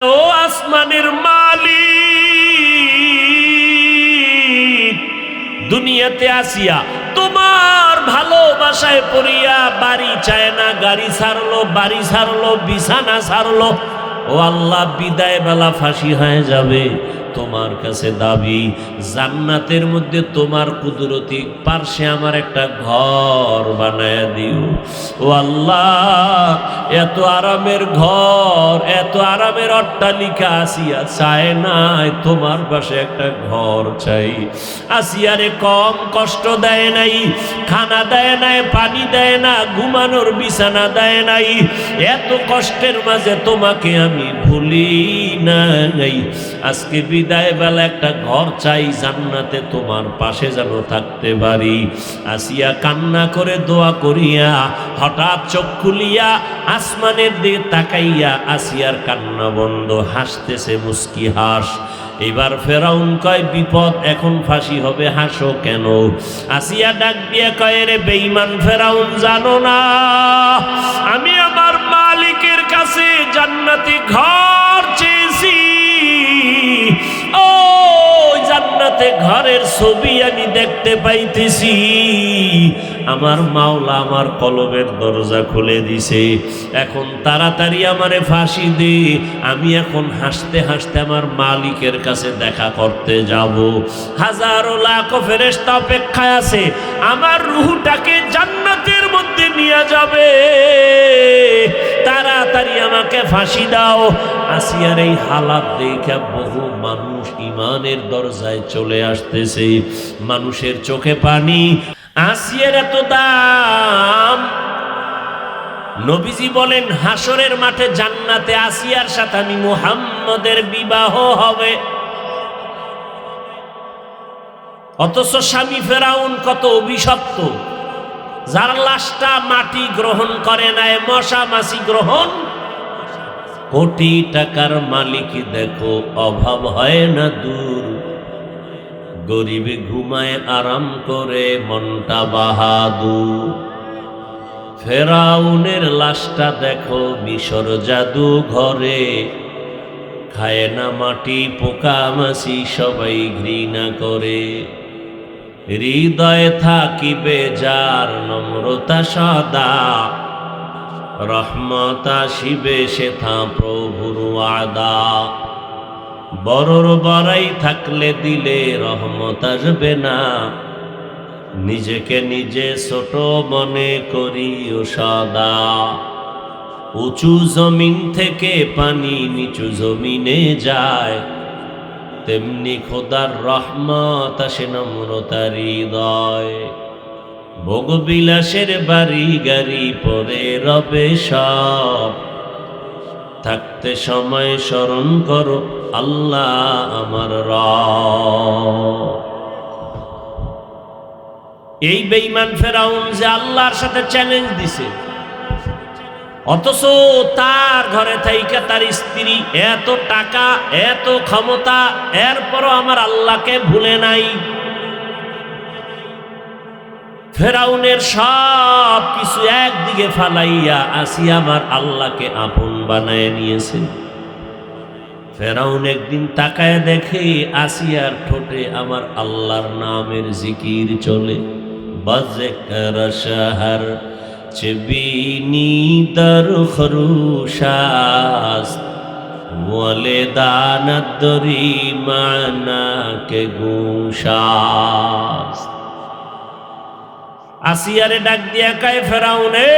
ও আসমানের মালিক, দুনিয়াতে আসিয়া তোমার ভালোবাসায় পড়িয়া বাড়ি চায় না, গাড়ি ছাড়লো, বাড়ি ছাড়লো, বিছানা ছাড়লো। ও আল্লাহ, বিদায় বেলা ফাঁসি হয়ে যাবে। তোমার কাছে দাবি, জান্নাতের মধ্যে তোমার কুদরতি পার্শ্বে আমার একটা ঘর বানায় দিও। ও আল্লাহ, এত আরামের ঘর, এত আরামের অট্টালিকা আসিয়া চায় নাই, তোমার পাশে একটা ঘর চাই। আসিয়ারে কম কষ্ট দেয় নাই, খানা দেয় নাই, পানি দেয় না, ঘুমানোর বিছানা দেয় নাই। এত কষ্টের মাঝে তোমাকে আমি ভুলি নাই। আজকে বিদায় বেলা একটা ঘর চাই, জান্নাতে তোমার পাশে যেন থাকতে পারি। আসিয়া কান্না করে দোয়া করিয়া হঠাৎ চোখ খুলিয়া আসমানের দিকে তাকাইয়া আসিয়ার কান্না বন্ধ, হাসতেছে মুস্কি হাস। এবার ফেরাউন কয়, বিপদ, এখন ফাঁসি হবে, হাসো কেন? আসিয়া ডাক দিয়া কয়, রে বেঈমান ফেরাউন, জানো না আমি আমার মালিকের কাছে জান্নাতি ঘর চেয়েছি? ও জান্নাতে ঘরের ছবি আমি দেখতে পাইতেছি। আমার মাওলা আমার কলবের দরজা খুলে দিছে। এখন তাড়াতাড়ি আমারে ফাঁসি দে, আমি এখন হাসতে হাসতে আমার মালিকের কাছে দেখা করতে যাব। হাজারো লাখ ফেরেশতা অপেক্ষায় আছে, আমার রূহটাকে জান্নাতের মধ্যে নিয়ে যাবে। তাড়াতাড়ি আমাকে ফাঁসি দাও। আসিয়ার এই হালাত দেখে বহু মানুষ ইমানের দরজায় চলে আসতেছে, মানুষের চোখে পানি। আসিয়ার এত দাম, নবীজি বলেন হাসরের মাঠে জান্নাতে আসিয়ার সাথে আমি মুহাম্মদের বিবাহ হবে। অথচ স্বামী ফেরাউন কত অভিশপ্ত, যার লাশটা মাটি গ্রহণ করে নাই, মশা মাছি গ্রহণ। কোটি টাকার মালিক দেখো, অভাব হয় না দূর, গরিবে ঘুমায় আরাম করে, মনটা বাহাদুর। ফেরাউনের লাশটা দেখো মিশর জাদু ঘরে, খায় না মাটি, পোকা মাছি সবাই ঘৃণা করে। হৃদয়ে থাকিবে যার নম্রতা সদা, রহমত আসিবে সেথা প্রভুর ওয়াদা। বড়র বড়াই থাকলে দিলে রহমত আসবে না, নিজেকে নিজে ছোট মনে করিও সদা। উঁচু জমিন থেকে পানি নিচু জমিনে যায়, তেমনি খোদার রহমত আসে নম্রতার হৃদয়। ভোগবিলাসের বাড়ি গাড়ি পরে রবে সব, থাকতে সময় স্মরণ করো আল্লাহ আমার রব। এই বেঈমান ফেরাউন যে আল্লাহর সাথে চ্যালেঞ্জ দিছে, অথচ তার ঘরে থাইকা তার স্ত্রী, এত টাকা, এত ক্ষমতা, এরপরও আমার আল্লাহকে ভুলে নাই। ফেরাউনের সব কিছু একদিকে ফালাইয়া আসিয়া আমার আল্লাহকে আপন বানায় নিয়েছে। ফেরাউন একদিন তাকায় দেখে আসিয়ার ঠোঁটে আমার আল্লাহর নামের জিকির চলে। বাজেকার শাহর চবিনি দর খরুশাস, ওয়ালে দানদরি মানা কে গুশাস। আসিয়ারে ডাক দিয়া কয়, ফেরাউন এ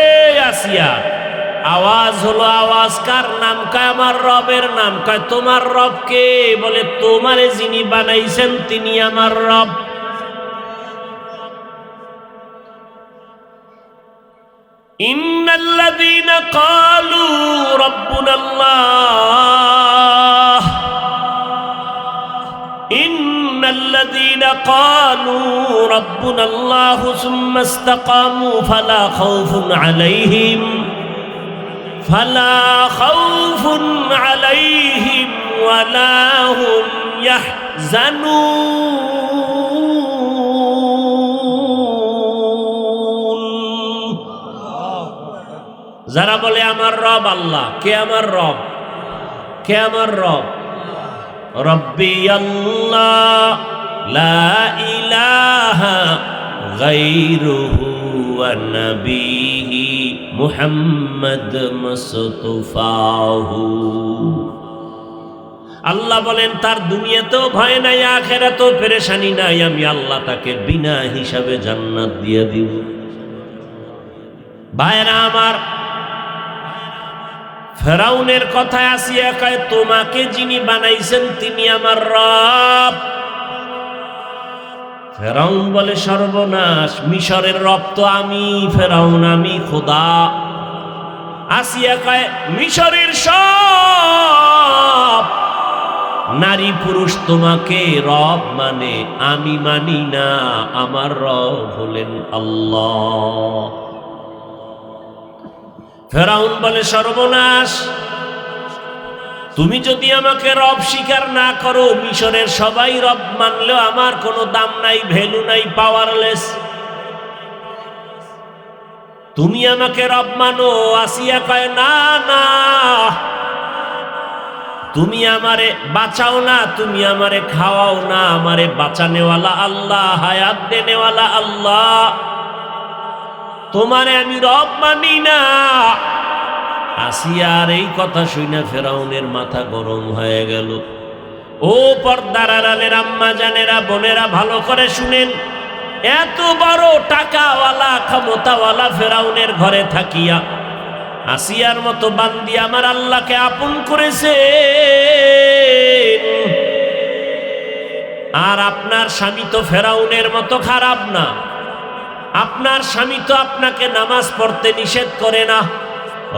আসিয়া, আওয়াজ হলো, আওয়াজ কার নাম? কয় আমার রবের নাম। কয় তোমার রব কে? বলে তোমারে যিনি বানাইছেন তিনি আমার রব। ইন্নাল্লাযীনা ক্বালু রাব্বুনাল্লাহ, ইন্নাল্লাযীনা ক্বালু রাব্বুনাল্লাহু সুম্মা ইসতাকামু ফালা খাউফুন আলাইহিম, ফালা খাউফুন আলাইহিম ওয়ালা হুম ইয়াহজানুন। যারা বলে আমার রব আল্লাহ, কে আমার রব? কে আমার রব? রব্বি আল্লাহ লা ইলাহা গায়রুহু ওয়া নবিহি মুহাম্মদ মুস্তাফাহু। আল্লাহ বলেন তার দুনিয়াতেও ভয় নাই, আখিরাতেও পেরেশানি নাই, আমি আল্লাহ তাকে বিনা হিসাবে জান্নাত দিয়ে দিব। ভাইরা আমার, ফেরাউনের কথায় আসিয়া কয় তোমাকে যিনি বানাইছেন তিনি আমার রব। ফেরাউন বলে সর্বনাশ, মিশরের রব তো আমি, ফেরাউন আমি খোদা। আসিয়া কয় মিশরের সব নারী পুরুষ তোমাকে রব মানে, আমি মানি না, আমার রব হলেন আল্লাহ। ফেরাউন বলে সর্বনাশ, তুমি যদি আমাকে রব স্বীকার না করো, মিশরের সবাই রব মানলেও আমার কোনো দাম নাই, ভ্যালু নাই, পাওয়ারলেস। তুমি আমাকে রব মানো। আসিয়া কয় না না, তুমি আমারে বাঁচাও না, তুমি আমারে খাওয়াও না, আমারে বাঁচানেওয়ালা আল্লাহ, হায়াত দেনেওয়ালা আল্লাহ, তোমারে আমি রব মানি না। আসিয়ার এই কথা শুনে ফেরাউনের মাথা গরম হয়ে গেল। ও পর্দার আড়ালের আম্মা জানেরা, বোনেরা, ভালো করে শুনেন, এত বড় টাকাওয়ালা ক্ষমতাওয়ালা ফেরাউনের ঘরে থাকিয়া আসিয়ার মতো বান্দি আমার আল্লাহকে আপন করেছে। আর আপনার স্বামী তো ফেরাউনের মতো খারাপ না। আপনার স্বামী তো আপনাকে নামাজ পড়তে নিষেধ করে না,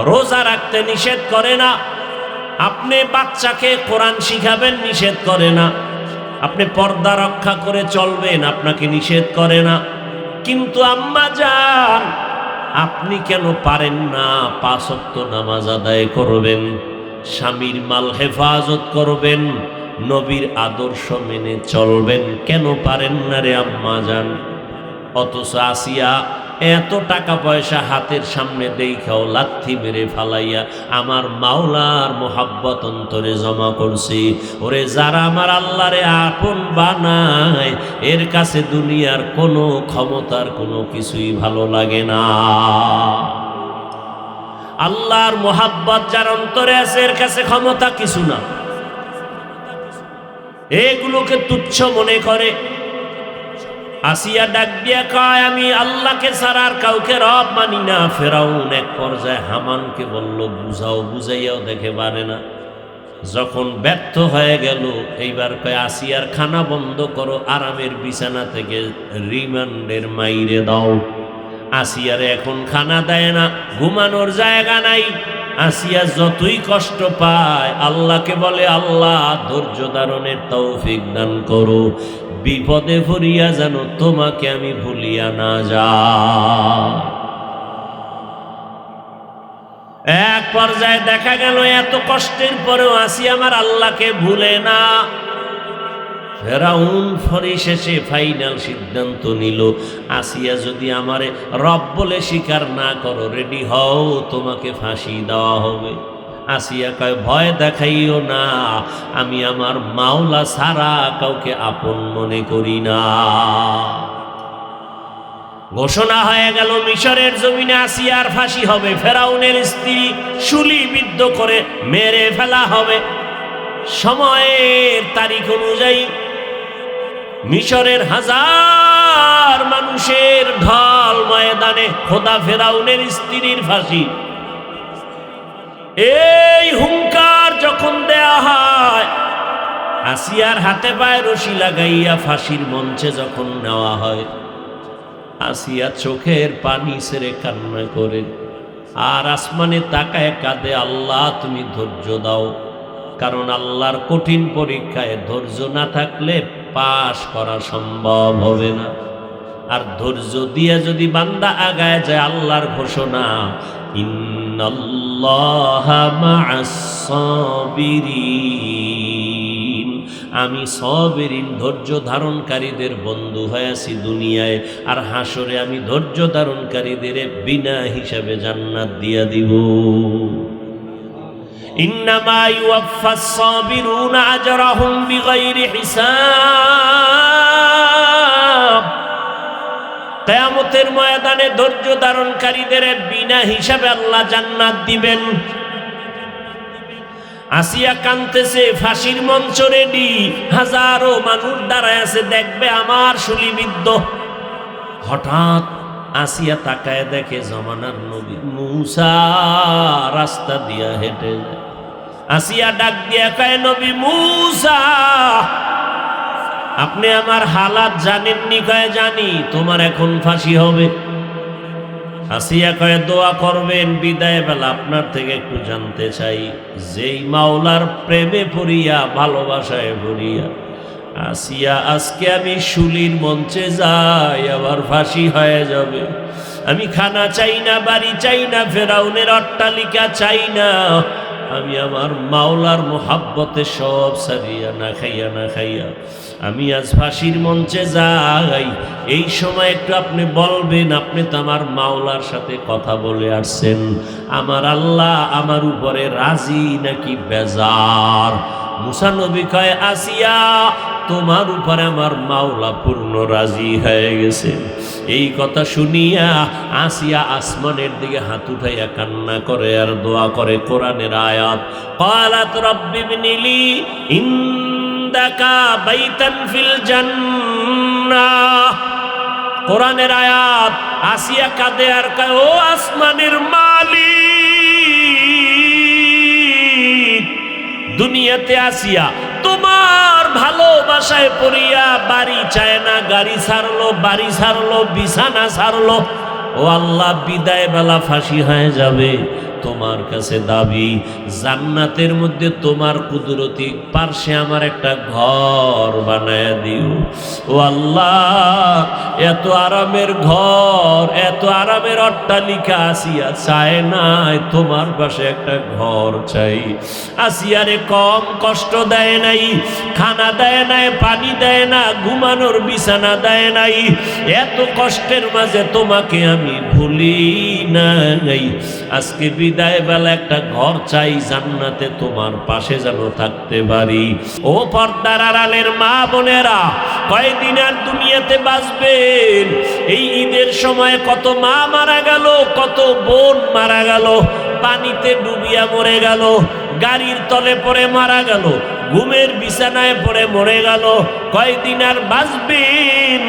রোজা রাখতে নিষেধ করে না, আপনি বাচ্চাকে কোরআন শিখাবেন নিষেধ করে না, আপনি পর্দা রক্ষা করে চলবেন আপনাকে নিষেধ করে না। কিন্তু আম্মা জান, আপনি কেন পারেন না 5 ওয়াক্ত নামাজ আদায় করবেন, স্বামীর মাল হেফাজত করবেন, নবীর আদর্শ মেনে চলবেন? কেন পারেন না রে আম্মা জান? অথচ আসিয়া এত টাকা পয়সা হাতের সামনে দেখাও লাথি মেরে ফালাইয়া আমার মাওলার মোহাব্বত অন্তরে জমা করছি। ওরে যারা আমার আল্লাহরে আপন বানায়, এর কাছে দুনিয়ার কোনো ক্ষমতার কোনো কিছুই ভালো লাগে না। আল্লাহর মোহাব্বত যার অন্তরে আছে, এর কাছে ক্ষমতা কিছু না, এগুলোকে তুচ্ছ মনে করে। আসিয়া ডাক দিয়া কয় আমি আল্লাহকে ছাড়া আর কাউকে রব মানি না। ফেরাউন এক পর্যায়ে হামানকে বলল বুঝাও, বুঝাইয়াও দেখে পারে না। যখন ব্যর্থ হয়ে গেল, এইবার কয় আসিয়ার খানা বন্ধ করো, আরামের বিছানা থেকে রিমান্ডের মাইরে দাও। আসিয়ারে এখন খানা দেয় না, ঘুমানোর জায়গা নাই। আসিয়া যতই কষ্ট পায় আল্লাহকে বলে আল্লাহ ধৈর্য ধারণের তৌফিক দান করো, বিপদে পড়িয়া যেন তোমাকে আমি ভুলিয়া না যাই। এক পর্যায়ে দেখা গেল এত কষ্টের পরেও আসিয়া আমার আল্লাহকে ভুলে না। ফেরাউন পরিশেষে ফাইনাল সিদ্ধান্ত নিল, আসিয়া যদি আমারে রব বলে স্বীকার না করো, রেডি হও, তোমাকে ফাঁসি দেওয়া হবে। আসিয়া কয় ভয় দেখাইও না, আমি আমার মাওলা ছাড়া কাউকে আপন মনে করি না। ঘোষণা হয়ে গেল মিশরের জমিনে আসিয়ার ফাঁসি হবে, ফেরাউনের স্ত্রী শুলিবিদ্ধ করে মেরে ফেলা হবে। সময়ের তারিখ অনুযায়ী মিশরের হাজার মানুষের ঢল ময়দানে খোদা ফেরাউনের স্ত্রীর ফাঁসি। এই হুঙ্কার যখন দেয়া হয়, আসিয়ার হাতে পায়ে রশি লাগাইয়া ফাঁসির মঞ্চে যখন নেওয়া হয়, আসিয়া চোখের পানি ছেড়ে কান্না করে আর আসমানে তাকায় কাঁদে, আল্লাহ তুমি ধৈর্য দাও, কারণ আল্লাহর কঠিন পরীক্ষায় ধৈর্য না থাকলে পাশ করা সম্ভব হবে না। আর ধৈর্য দিয়ে যদি বান্দা আগায় যায়, আল্লাহর ঘোষণা ইন্নাল্লাহা মা'আস সাবিরিন, আমি সাবিরিন ধৈর্য ধারণকারীদের বন্ধু হয়েছি দুনিয়ায়, আর হাসরে আমি ধৈর্য ধারণকারীদের বিনা হিসাবে জান্নাত দিয়া দিব। ইন্নামা ইউওয়াফাস সাবিরুনা আজরাহুম বিগাইরি হিসাব। কিয়ামতের ময়দানে ধৈর্য ধারণকারীদের বিনা হিসাবে আল্লাহ জান্নাত দিবেন। আসিয়া কাঁদতেছে, ফাঁসির মঞ্চ রেডি, হাজারো মানুষ দাঁড়ায় আছে, দেখবে আমার শুলিবিদ্ধ। হঠাৎ আসিয়া তাকায় দেখে জমানার নবী মূসা রাস্তা দিয়া হেঁটে যায়। আসিয়া ডাক দিয়া কয়, নবী মূসা, আপনি আমার হালাত জানেননি? কয়, জানি। তোমার এখন ফাঁসি হবে। আসিয়া কয়, দোয়া করবেন। বিদায় বেলা আপনার থেকে একটু জানতে চাই, যেই মাওলার প্রেমে পড়িয়া, ভালোবাসায় পড়িয়া আসিয়া আজকে আমি শুলির মঞ্চে যাই, আবার ফাঁসি হয়ে যাবে। আমি খানা চাই না, বাড়ি চাই না, ফেরাউনের অট্টালিকা চাই না। আমি আমার মাওলার মোহাব্বতে সব সারিয়া না খাইয়া আমি আজ ফাঁসির মঞ্চে যাই। এই সময় একটু আপনি বলবেন, আপনি তো আমার মাওলার সাথে কথা বলে আসছেন, আমার আল্লাহ আমার উপরে রাজি নাকি বেজার? মুসা নবী কয়, আসিয়া, তোমার উপরে আমার মাওলা পূর্ণ রাজি হয়ে গেছে। এই কথা শুনিয়া আসিয়া আসমানের দিকে হাত উঠাইয়া কান্না করে আর দোয়া করে। কোরআনের আয়াত, ক্বালাত রাব্বি ইবনিলি ইনদাকা বাইতান ফিল জান্নাহ। কোরআনের আয়াত। আসিয়া কাঁদে আর কয়, ও আসমানের মালিক, দুনিয়াতে আসিয়া তোমার ভালোবাসায় পড়িয়া বাড়ি চায় না, গাড়ি ছাড়লো, বাড়ি ছাড়লো, বিছানা ছাড়লো। ও আল্লাহ, বিদায় বেলা ফাঁসি হয়ে যাবে। তোমার কাছে দাবি, জান্নাতের মধ্যে তোমার কুদরতি পার্শ্বে আমার একটা ঘর বানায় দিও। ও আল্লাহ, এত আরামের ঘর, এত আরামের অট্টালিকা আসিয়া চায় নাই, তোমার পাশে একটা ঘর চাই। আসিয়ারে কম কষ্ট দেয় নাই, খানা দেয় নাই, পানি দেয় না, ঘুমানোর বিছানা দেয় নাই। এত কষ্টের মাঝে তোমাকে আমি ভুলি নাই। আজকে বিদায় বেলা একটা ঘর চাই, জান্নাতে তোমার পাশে যেন থাকতে পারি। ও পর্দার আড়ালের মা বোনেরা, কয়দিন আর দুনিয়াতে বাঁচবেন? এই ঈদের সময় কত মা মারা গেল, কত বোন মারা গেল, পানিতে ডুবিয়া মরে গেল, গাড়ির তলে পড়ে মারা গেল, ঘুমের বিছানায় পড়ে মরে গেল। কয়দিন আর বাঁচবেন?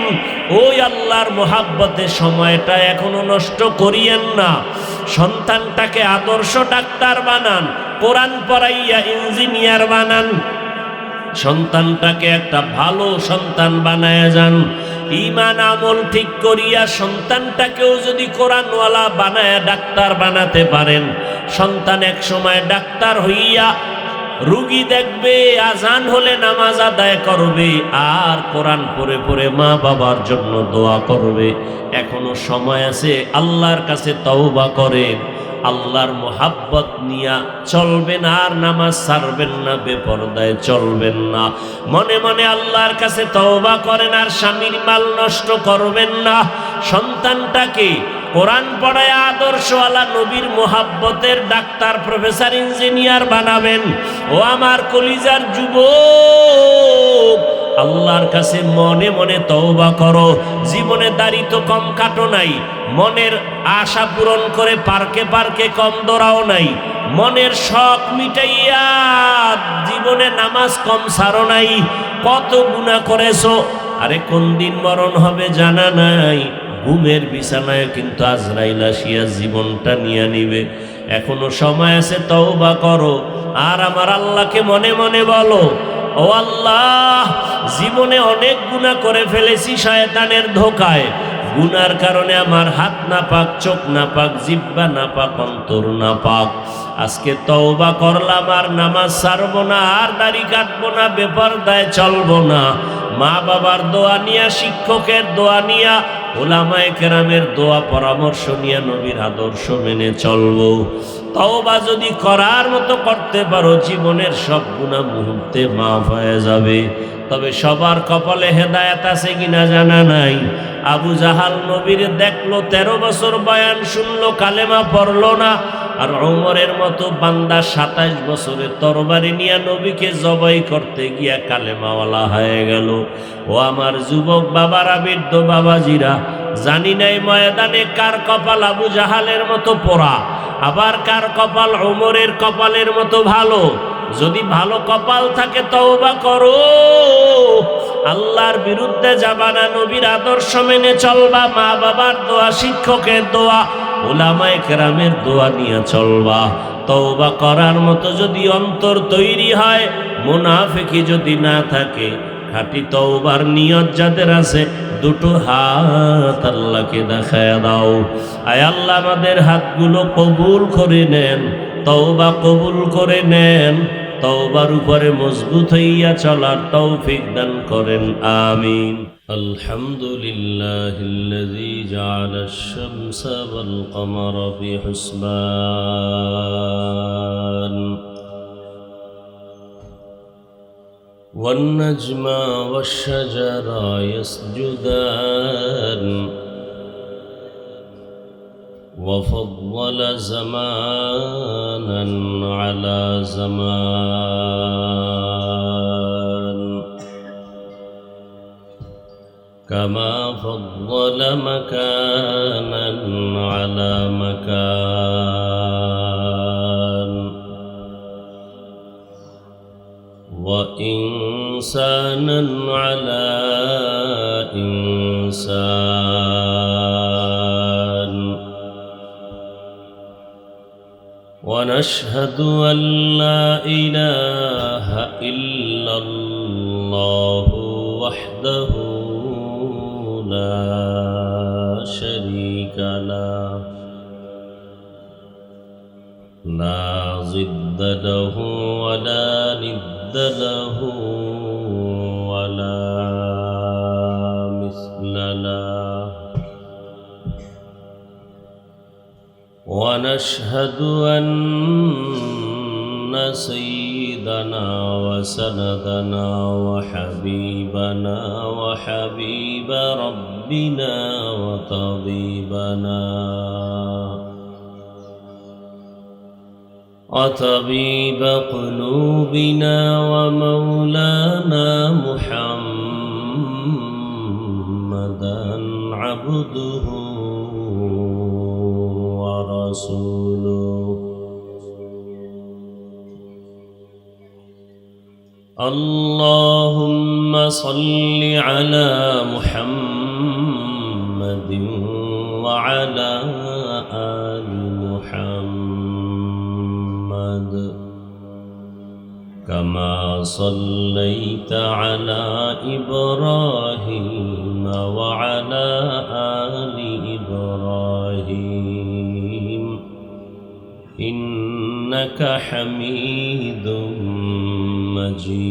ওই আল্লাহর মোহাব্বতের সময়টা এখনো নষ্ট করিয়েন না। সন্তানটাকে আদর্শ ডাক্তার বানান, কোরআন পড়াইয়া ইঞ্জিনিয়ার বানান। সন্তানটাকে একটা ভালো সন্তান বানায় যান। ঈমান আমল ঠিক করিয়া সন্তানটাকেও যদি কোরআনওয়ালা বানায় ডাক্তার বানাতে পারেন, সন্তান এক সময় ডাক্তার হইয়া রুগী দেখবে, আজান হলে নামাজ আদায় করবে, আর কোরআন পড়ে পড়ে মা বাবার জন্য দোয়া করবে। এখনো সময় আছে, আল্লাহর কাছে তওবা করেন, আল্লাহর মোহাব্বত নিয়া চলবেন, আর নামাজ ছাড়বেন না, বেপরদায় চলবেন না। মনে মনে আল্লাহর কাছে তওবা করেন, আর স্বামীর মাল নষ্ট করবেন না। সন্তানটাকে কোরআন পড়ায় আদর্শওয়ালা নবীর মোহাব্বতের ডাক্তার, প্রফেসর, ইঞ্জিনিয়ার বানাবেন। ও আমার কলিজার যুবক, আল্লাহর কাছে মনে মনে তওবা করো। জীবনে দাড়ি তো কম কাটো নাই, মনের আশা পূরণ করে পার্কে পার্কে কম দৌড়াও নাই, মনের শখ মিটাইয়া জীবনে নামাজ কম ছাড়ো নাই। কত গুনাহ করেছো, আরে কোন দিন মরণ হবে জানা নাই। ঘুমের বিছানায় কিন্তু আজরাইল আসিয়া জীবনটা নিয়ে নিবে। এখনো সময় আছে, তওবা করো। আর আমার আল্লাহকে মনে মনে বলো, ও আল্লাহ, জীবনে অনেক গুনাহ করে ফেলেছি শয়তানের ধোকায়। গুনার কারণে আমার হাত নাপাক, চোখ নাপাক, জিহ্বা নাপাক, অন্তর নাপাক। আজকে তওবা করলাম, আর নামাজ ছাড়বো না, আর দাড়ি কাটবো না, বেপরদায় চলবো না। মা বাবার দোয়া নিয়া, শিক্ষকের দোয়া নিয়া, উলামায়ে কেরামের দোয়া পরামর্শ নিয়ে নবীর আদর্শ মেনে চলবো। তওবা যদি করার মতো করতে পারো, জীবনের সব গুনাহ মুহূর্তে মাফ হয়ে যাবে। তবে সবার কপালে হেদায়েত আছে কিনা জানা নাই। আবু জাহাল নবীর দেখলো, 13 বছর বয়ান শুনলো, কালেমা পড়লো না। আর ওমরের মতো বান্দা 27 বছরে তরবারি নিয়ে নবীকে জবাই করতে গিয়া কালেমাওয়ালা হয়ে গেল। ও আমার যুবক বাবারা, বৃদ্ধ বাবাজিরা, জানি নাই ময়দানে কার কপাল আবু জাহালের মতো পোড়া, আবার কার কপাল ওমরের কপালের মতো ভালো। যদি ভালো কপাল থাকে তওবা করো, আল্লাহর বিরুদ্ধে যাবা না, নবীর আদর্শ মেনে চলবা, মা বাবার দোয়া, শিক্ষকের দোয়া, উলামায়ে কেরামের দোয়া নিয়ে চলবা। তওবা করার মতো যদি অন্তর তৈরি হয়, মুনাফিকি যদি না থাকে, খাঁটি তওবার নিয়ত যাদের আছে, দুটো হাত আল্লাহকে দেখায় দাও। আয় আল্লাহ, আমাদের হাতগুলো কবুল করে নেন, তওবা কবুল করে নেন, তওবার উপরে মজবুত হইয়া চলার তৌফিক দান করেন, আমিন। আলহামদুলিল্লাহিল্লাযী জাআলাশ শামসা ওয়াল কমারা বিহুসবান ওয়ান নাজমা ওয়াশ শাজারা ইয়াসজুদান وفضل زمانا على زمان كما فضل مكانا على مكان وإنسانا على إنسان. ونشهد أن لا إله إلا الله وحده لا شريك له لا ضد له ولا ند له ولا مثل له. ونشهد أن سيدنا وسندنا وحبيبنا وحبيب ربنا وطبيب قلوبنا ومولانا محمدا عبده ورسوله. اللهم صل على محمد وعلى آل محمد كما صليت على إبراهيم وعلى آل إبراهيم إنك حميد مجيد.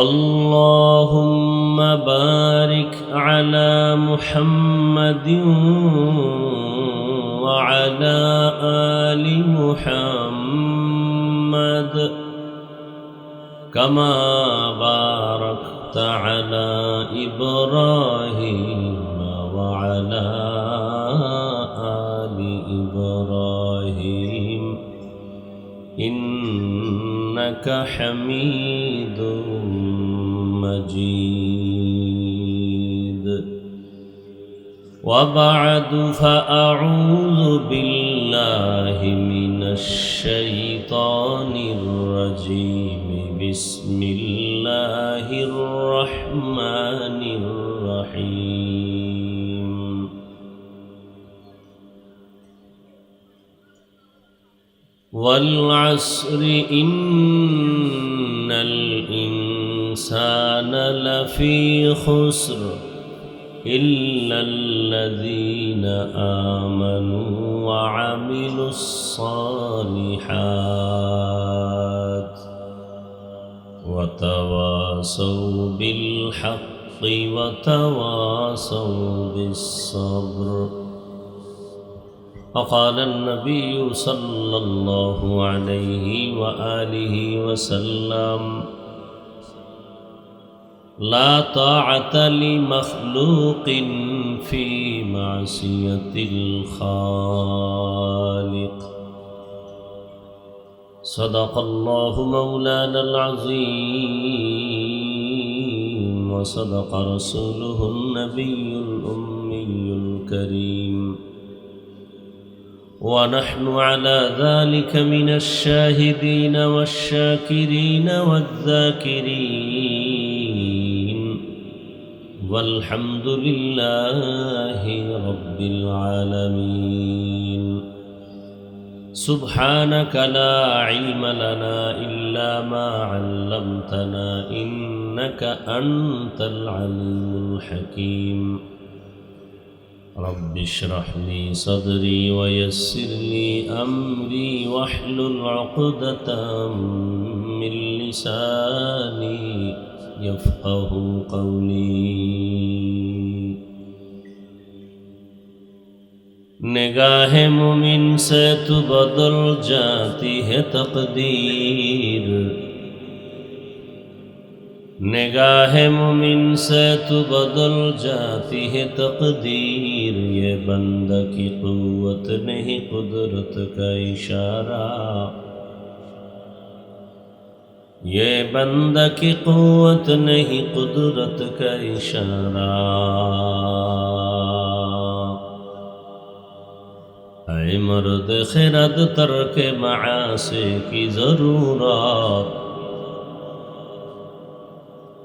اللهم بارك على محمد وعلى آل محمد كما باركت على إبراهيم وعلى آل إبراهيم إنك حميد مجيد. وبعد فأعوذ بالله من الشيطان الرجيم. بسم الله الرحمن الرحيم. والعصر إن الإنسان لفي خسر إلا الذين آمنوا وعملوا الصالحات وتواصوا بالحق وتواصوا بالصبر. وقال النبي صلى الله عليه وآله وسلم: لا طاعة لمخلوق في معصية الخالق. صدق الله مولانا العظيم وصدق رسوله النبي الأمي الكريم، ونحن على ذلك من الشاهدين والشاكرين والذاكرين، والحمد لله رب العالمين. سبحانك لا علم لنا إلا ما علمتنا إنك أنت العليم الحكيم. رب اشرح لي صدري ويسر لي أمري واحلل عقدة من لساني يفقه قولي. निगाह मुमिन से तो बदल जाती है तकदीर, निगाह मुमिन से तो बदल जाती है तकदीर। ये बंदा की कुव्वत नहीं कुदरत का इशारा, ये बंदा की कुव्वत नहीं कुदरत का इशारा। ऐ मर्द खिरद तर्क मआसी की ज़रूरत,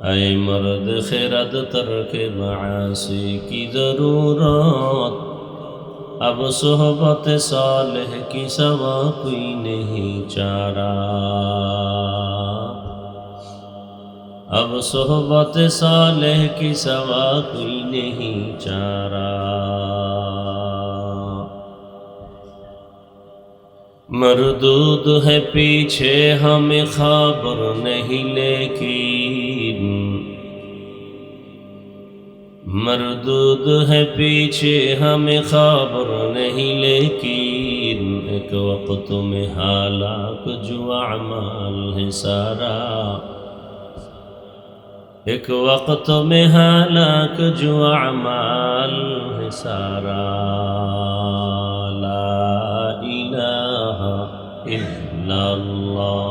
ऐ मर्द खिरद तर्क मआसी की ज़रूरत। अब सोहबत सालेह की सवा कोई नहीं चारा, अब सोहबत सालेह की सवा कोई नहीं चारा। मरदूद है पीछे हमें खबर नहीं, लेकिन मरदूद है पीछे हमें खबर नहीं, लेकिन एक वक्त में हालाक जो अमाल है सारा, एक वक्त में हालाक जो अमाल है सारा। ला इलाहा इल्लल्लाह,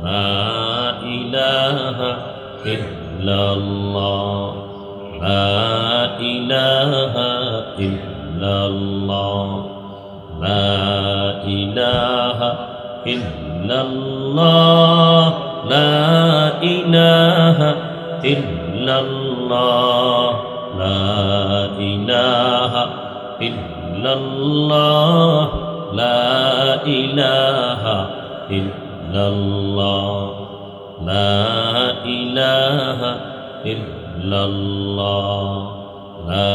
ला इलाहा इल्लल्लाह, ला इलाहा इल्लल्लाह, ला इलाहा इल्लल्लाह, ला इलाहा इल्लल्लाह, ला इलाहा इल्लल्लाह, ला इलाहा इल्लल्लाह, ला इलाहा इल्लल्लाह, ला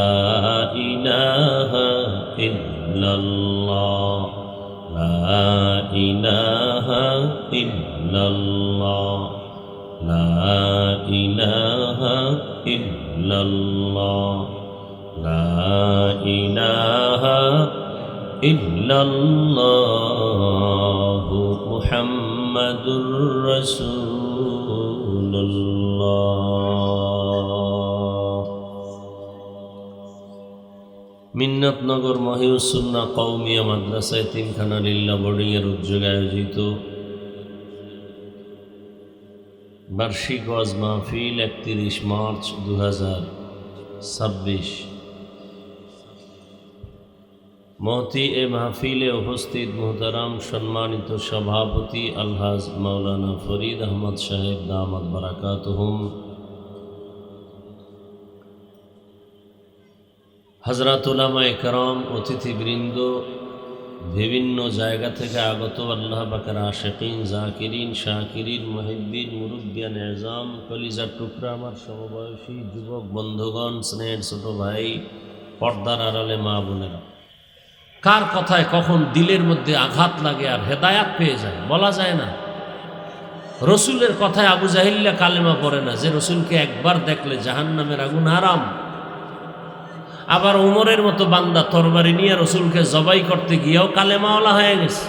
इलाहा इल्लल्लाह, ला इलाहा इल्लल्लाह, ला इलाहा इल्लल्लाह, ला इलाहा इल्लल्लाह मुहम्मदुर रसूलुल्लाह। মিন্নাতনগর মহিউসুন্নাহ কওমিয়া মাদ্রাসা এতিমখানা লিল্লাহ বোর্ডিংয়ের উদ্যোগে আয়োজিত বার্ষিক ওয়াজ মাহফিল 31 মার্চ 2026। মহতি এ মাহফিলে উপস্থিত মুহতারাম সম্মানিত সভাপতি আলহাজ মাওলানা ফরিদ আহমদ সাহেব দামাত বারাকাতুহুম, হযরত উলামায়ে কেরাম, অতিথিবৃন্দ, বিভিন্ন জায়গা থেকে আগত আল্লাহ পাকের আশিকিন, জাকিরিন, শাকিরিন, মুহিব্বিন, মুরব্বিয়ান এজাম, কলিজার টুকরা আমার সমবয়সী যুবক বন্ধুগণ, স্নেহের ছোট ভাই, পর্দার আড়ালে মা বোনেরা, কার কথায় কখন দিলের মধ্যে আঘাত লাগে আর হেদায়াত পেয়ে যায় বলা যায় না। রসুলের কথায় আবু জাহিল্লা কালেমা পড়ে না, যে রসুলকে একবার দেখলে জাহান্নামের আগুন হারাম। আবার উমরের মতো বান্দা তরবারি নিয়ে রসুলকে জবাই করতে গিয়েও কালেমাওয়ালা হয়ে গেছে।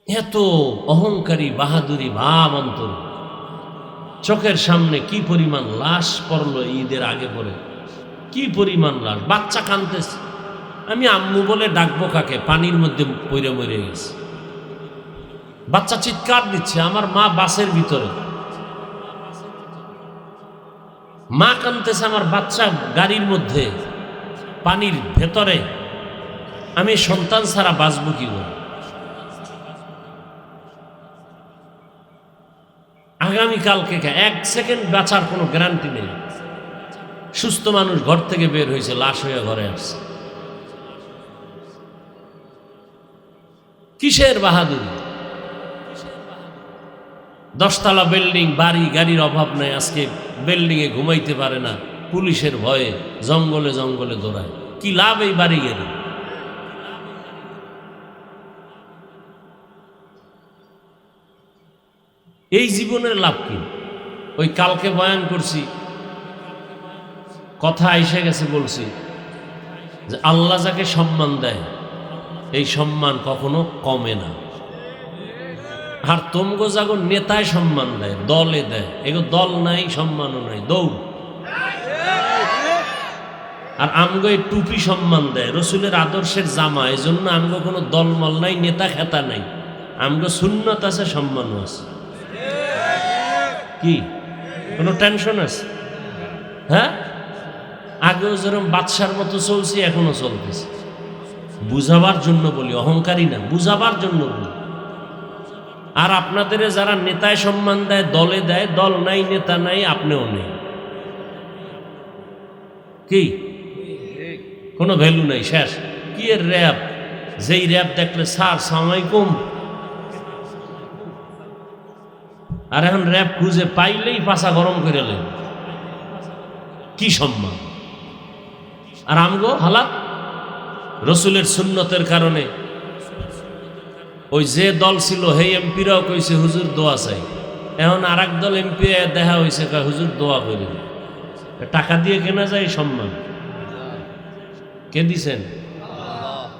এত অহংকারী বাহাদুরি ভাব অন্তর। চোখের সামনে কি পরিমাণ লাশ পড়লো ঈদের আগে পরে, কি পরিমাণ লাশ, বাচ্চা কাঁদতেছে। আমি আম্মু বলে ডাকবো কাকে, পানির মধ্যে পড়ে মরে গেছে। বাচ্চা চিৎকার দিচ্ছে, আমার মা বাসের ভিতরে, মা কাঁদতেছে, আমার বাচ্চা গাড়ির মধ্যে পানির ভেতরে। আমি সন্তান ছাড়া বাঁচবো কি করে? আগামীকালকে এক সেকেন্ড বাঁচার কোনো গ্যারান্টি নেই। সুস্থ মানুষ ঘর থেকে বের হয়েছে, লাশ হয়ে ঘরে আসছে। কিসের বাহাদুরি? 10তলা বিল্ডিং, বাড়ি গাড়ির অভাব নাই, আজকে বিল্ডিংয়ে ঘুমাইতে পারে না, পুলিশের ভয়ে জঙ্গলে জঙ্গলে দৌড়ায়। কি লাভ এই বাড়ি গাড়ি? এই জীবনের লাভ কি? ওই কালকে বয়ান করছি, কথা এসে গেছে, বলছি যে আল্লাহ যাকে সম্মান দেয় এই সম্মান কখনো কমে না। আর তোমগো যাগো নেতায় সম্মান দেয়, দলে দেয়, এগো দল নাই, সম্মানও নাই, দৌড়। আর আমগো এই টুপি সম্মান দেয়, রসুলের আদর্শের জামা, এই জন্য আমগো কোনো দলমল নাই, নেতা খেতা নাই, আমগো সুন্নত আছে, সম্মানও আছে। কি কোনো টেনশন আছে? হ্যাঁ, আগেও যেরকম বাদশার মতো চলছি, এখনো চলতেছে। বুঝাবার জন্য বলি, অহংকারী না, বুঝাবার জন্য বলি। আর আপনাদের যারা নেতায় সম্মান দেয়, দলে দেয়, দল নাই, নেতা নাই, আপনিও নেই, কি কোনো ভ্যালু নাই, শেষ। কি এর র্যাব? যেই র্যাব দেখলে স্যার সালামালাইকুম, আর এখন র্যাব খুঁজে পাইলেই পাছা গরম করে লেন, কি সম্মান। আর আমগো হালাত রসুলের সুন্নতের কারণে ওই যে দল ছিল হে এমপিরাও কইছে হুজুর দোয়া চাই, এখন আর এক দল এমপি দেখা হয়েছে হুজুর দোয়া করে। টাকা দিয়ে কেনা যায় সম্মান? কে দিছেন?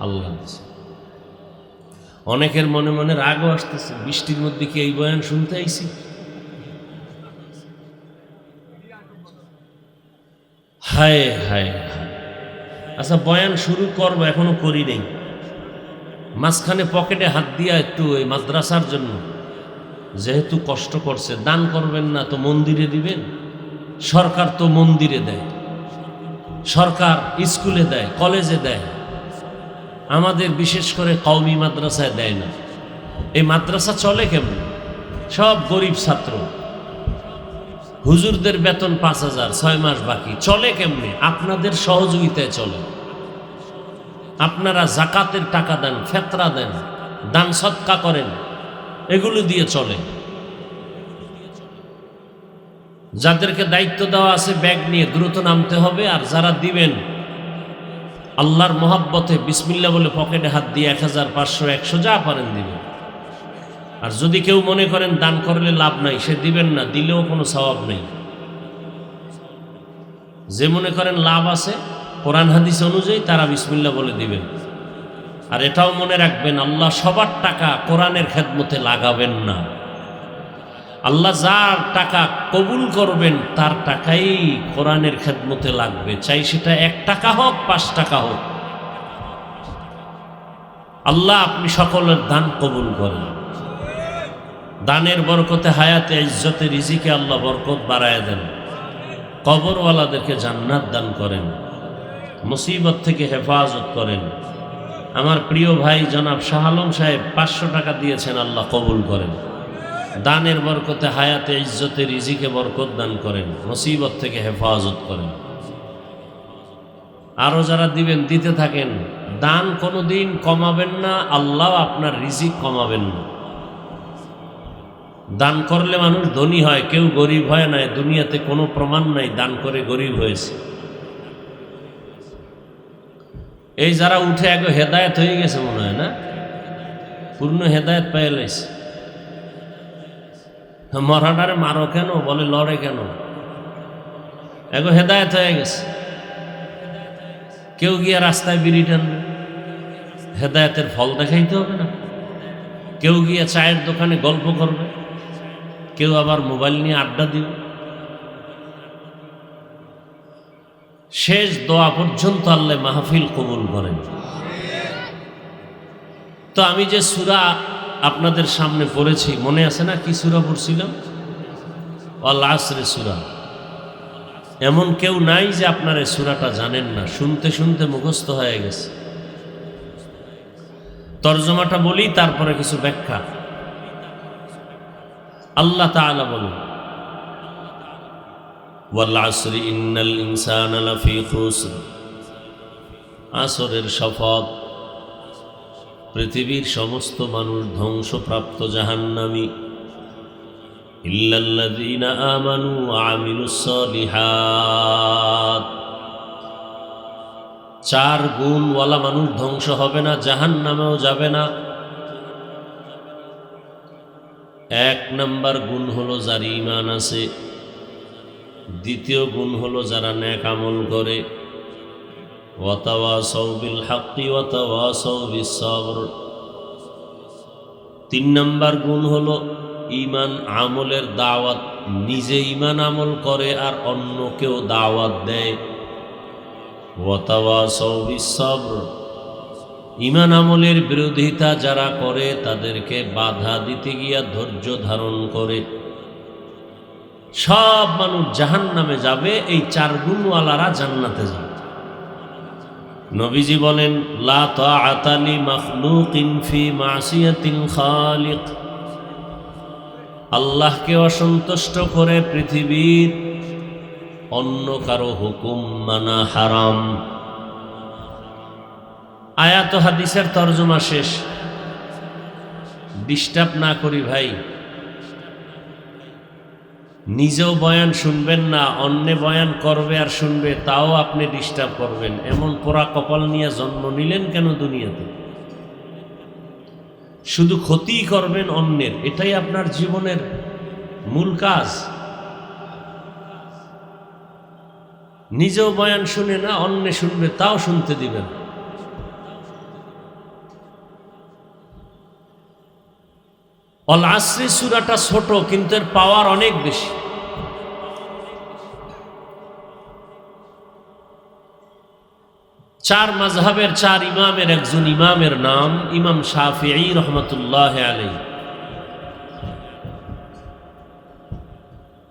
আল্লাহ দিছে। অনেকের মনে মনে রাগও আসতেছে, বৃষ্টির মধ্যে কি এই বয়ান শুনতে আইছি? হায় হায় হায়। আচ্ছা, বয়ান শুরু করবো, এখনো করি নেই। মাঝখানে পকেটে হাত দিয়া একটু ওই মাদ্রাসার জন্য, যেহেতু কষ্ট করছে, দান করবেন না তো মন্দিরে দিবেন। সরকার তো মন্দিরে দেয়, সরকার স্কুলে দেয়, কলেজে দেয়, আমাদের বিশেষ করে কওমি মাদ্রাসায় দেয় না। এই মাদ্রাসা চলে কেমন? সব গরিব ছাত্র, হুজুরদের বেতন 5,000, 6 মাস বাকি, চলে কেমনে? আপনাদের সহযোগিতায় চলে। আপনারা জাকাতের টাকা দেন, ফেতরা দেন, দান সদকা করেন, এগুলো দিয়ে চলে। যাদেরকে দায়িত্ব দেওয়া আছে ব্যাগ নিয়ে দ্রুত নামতে হবে। আর যারা দিবেন আল্লাহর মোহাব্বতে বিসমিল্লাহ বলে পকেটে হাত দিয়ে 1000, 500, 100 যা পারেন দিবেন। আর যদি কেউ মনে করেন দান করলে লাভ নাই, সে দিবেন না, দিলেও কোনো সওয়াব নেই। যে মনে করেন লাভ আছে কোরআন হাদিস অনুযায়ী, তারা বিসমিল্লাহ বলে দিবেন। আর এটাও মনে রাখবেন, আল্লাহ সবার টাকা কোরআনের খেদমতে লাগাবেন না। আল্লাহ যার টাকা কবুল করবেন তার টাকাই কোরআনের খেদমতে লাগবে, চাই সেটা 1 টাকা হোক, 5 টাকা হোক। আল্লাহ আপনি সকলের দান কবুল করেন। দানের বরকতে হায়াতে ইজ্জতে রিজিকে আল্লাহ বরকত বাড়ায় দেন। কবরওয়ালাদেরকে জান্নাত দান করেন, মুসিবত থেকে হেফাজত করেন। আমার প্রিয় ভাই জনাব শাহ আলম সাহেব 500 টাকা দিয়েছেন, আল্লাহ কবুল করেন। দানের বরকতে হায়াতে ইজ্জতে রিজিকে বরকত দান করেন, মুসিবত থেকে হেফাজত করেন। আরও যারা দিবেন দিতে থাকেন। দান কোনোদিন কমাবেন না, আল্লাহ আপনার রিজিক কমাবেন না। দান করলে মানুষ ধনী হয়, কেউ গরিব হয় না। দুনিয়াতে কোনো প্রমাণ নাই দান করে গরিব হয়েছে। এই যারা উঠে আগে হেদায়েত হয়ে গেছে মনে হয় না, পূর্ণ হেদায়েত পেয়ে লাইছে। মরাটারে মারো কেন, বলে লড়ে কেন, এগো হেদায়েত হয়ে গেছে। কেউ গিয়ে রাস্তায় বিড়ি টানবে, হেদায়েতের ফল দেখাইতে হবে না? কেউ গিয়ে চায়ের দোকানে গল্প করবে, কেউ আবার মোবাইল নিয়ে আড্ডা দিবে। শেষ দোয়া পর্যন্ত আল্লাহ মাহফিল কবুল করেন। তো আমি যে সূরা আপনাদের সামনে পড়েছি, মনে আছে না কি সূরা পড়ছিলাম? ওয়াল আসর সূরা। এমন কেউ নাই যে আপনার এই সূরাটা জানেন না, শুনতে শুনতে মুখস্থ হয়ে গেছে। তরজমাটা বলি, তারপরে কিছু ব্যাখ্যা। আল্লাহ তাআলা বলেন, ওয়াল আসরি ইন্নাল ইনসানা লাফি খুসর। আসরের শপথ, পৃথিবীর সমস্ত মানুষ ধ্বংসপ্রাপ্ত, জাহান্নামী। ইল্লাল্লাযীনা আমানু ওয়া আমিলুস সালিহাত। 4 গুণওয়ালা মানুষ ধ্বংস হবে না, জাহান্নামেও যাবে না। 1 নাম্বার গুণ হলো যার ঈমান আছে। দ্বিতীয় গুণ হলো যারা নেক আমল করে। ওয়া তাওয়াসাউ বিল হাক্কি ওয়া তাওয়াসাউ বিস সবর। 3 নাম্বার গুণ হলো ঈমান আমলের দাওয়াত, নিজে ঈমান আমল করে আর অন্যকেও দাওয়াত দেয়। ওয়া তাওয়াসাউ বিস সবর। ঈমান আমলের বিরোধিতা যারা করে তাদেরকে বাধা দিতে গিয়া ধৈর্য ধারণ করে। সব মানুষ জাহান্নামে যাবে, এই 4 গুণওয়ালারা জান্নাতে যাবে। নবীজি বলেন, লা তাআতা লি মাখলুকিন ফি মাসিয়াতিল খালিক। আল্লাহকে অসন্তুষ্ট করে পৃথিবীর অন্য কারো হুকুম মানা হারাম। আয়াত ও হাদিসের তরজমা শেষ। ডিস্টার্ব না করি ভাই, নিজেও বয়ান শুনবেন না, অন্যে বয়ান করবে আর শুনবে, তাও আপনি ডিস্টার্ব করবেন। এমন পোড়া কপাল নিয়ে জন্ম নিলেন কেন দুনিয়াতে? শুধু ক্ষতিই করবেন অন্যের, এটাই আপনার জীবনের মূল কাজ। নিজেও বয়ান শুনে না, অন্যে শুনবে, তাও শুনতে দিবেন। অল আসরি সূরাটা ছোট, কিন্তু এর পাওয়ার অনেক বেশি। চার মাযহাবের 4 ইমামের একজন ইমামের নাম ইমাম শাফিঈ রহমাতুল্লাহ আলাইহি।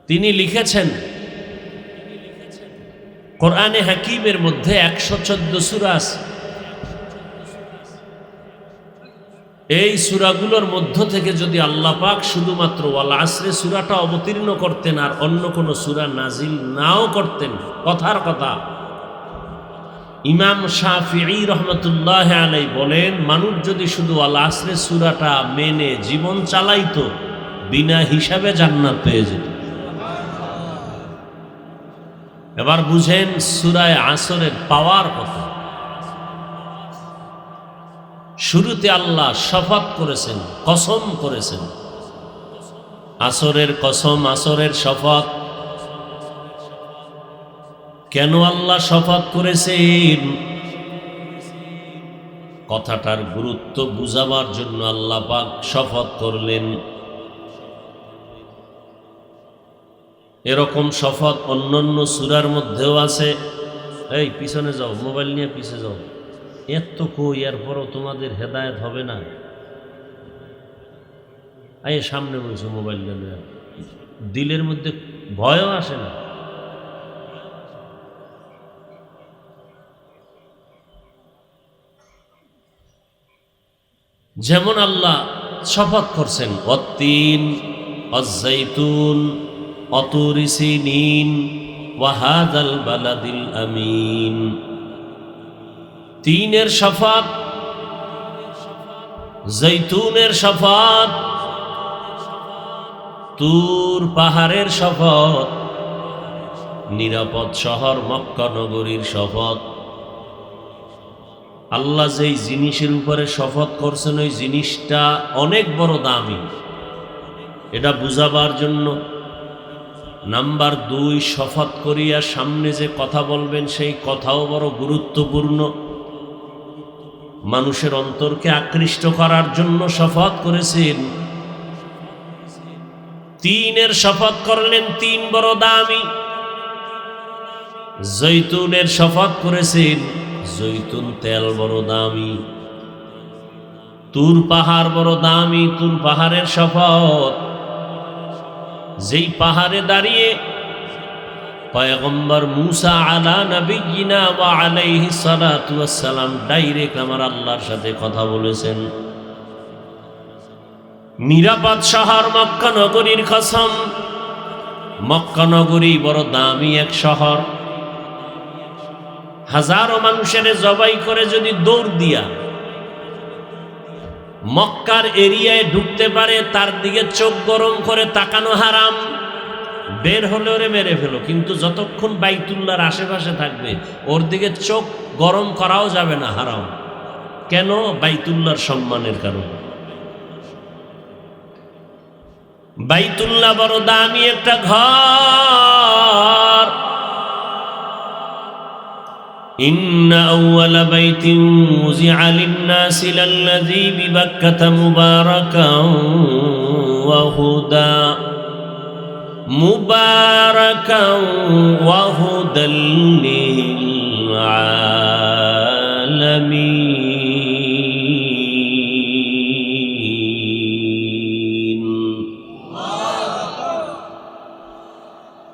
তিনি লিখেছেন, কোরআনে হাকিমের মধ্যে 114 সূরা আছে। এই সূরাগুলোর মধ্য থেকে যদি আল্লাহ পাক শুধুমাত্র ওয়াল আসরে সূরাটা অবতীর্ণ করতেন আর অন্য কোনো সূরা নাজিল নাও করতেন, কথার কথা, ইমাম শাফিঈ রহমাতুল্লাহ আলাইহি বলেন, মানুষ যদি শুধু ওয়াল আসরে সূরাটা মেনে জীবন চালাইতো, বিনা হিসাবে জান্নাত পেয়ে যেত। এবার বুঝেন সূরা আসরের পাওয়ার কথা। শুরুতে আল্লাহ শপথ করেছেন, কসম করেছেন। আসরের কসম, আসরের শপথ। কেন আল্লাহ শপথ করেছেন? কথাটার গুরুত্ব বুঝাবার জন্য আল্লাহ পাক শপথ করলেন। এরকম শপথ অন্যান্য সূরার মধ্যেও আছে। এই পিছনে যাও, মোবাইল নিয়ে পিছে যাও। এত কই, এরপরও তোমাদের হেদায়েত হবে না। এই সামনে বলছো মোবাইল নিয়ে, দিলের মধ্যে ভয়ও আসে না। যেমন আল্লাহ শপথ করছেন, অত্তিন অজ্জাইতুন অতুরি সিনিন ওয়া হাযাল বালাদিল আমিন। তিনের শপথ, জৈতুনের শপথ, তুর পাহাড়ের শপথ, নিরাপদ শহর মক্কা নগরীর শপথ। আল্লাহ যেই জিনিসের উপরে শপথ করছেন ওই জিনিসটা অনেক বড় দামি, এটা বুঝাবার জন্য। নাম্বার 2, শপথ করিয়া সামনে যে কথা বলবেন সেই কথাও বড় গুরুত্বপূর্ণ। মানুষের অন্তরকে আকৃষ্ট করার জন্য শপথ করেছেন। তিনের শপথ করলেন, তিন বড় দামি। জৈতুনের শপথ করেছেন, জৈতুন তেল বড় দামি। তুর পাহাড় বড় দামি, তুর পাহাড়ের শপথ, যেই পাহাড়ে দাঁড়িয়ে পয়গম্বর মুসা আলা নবিয়িনা ওয়া আলাইহিস সালাতু ওয়াস সালাম ডাইরেক্ট আমার আল্লাহর সাথে কথা বলেছেন। নিরাপদ শহর মক্কা নগরীর কসম, মক্কা নগরী বড় দামি এক শহর। হাজারো মানুষের জবাই করে যদি দৌড় দিয়া মক্কার এরিয়ায় ঢুকতে পারে, তার দিকে চোখ গরম করে তাকানো হারাম। বের হলে ওরে মেরে ফেলো, কিন্তু যতক্ষণ বাইতুল্লাহর আশেপাশে থাকবে ওর দিকে চোখ গরম করাও যাবে না, হারাম। কেন? বাইতুল্লাহর সম্মানের কারণে। বাইতুল্লাহ বড় দামি একটা ঘর। ইন্না আউওয়ালা বাইতিন উযিআ লিন-নাসি লাল্লাযী বিবাক্কাতা মুবারাকান ওয়া হুদা মুবারাকান ওয়া হুদাল লিল আলামিন।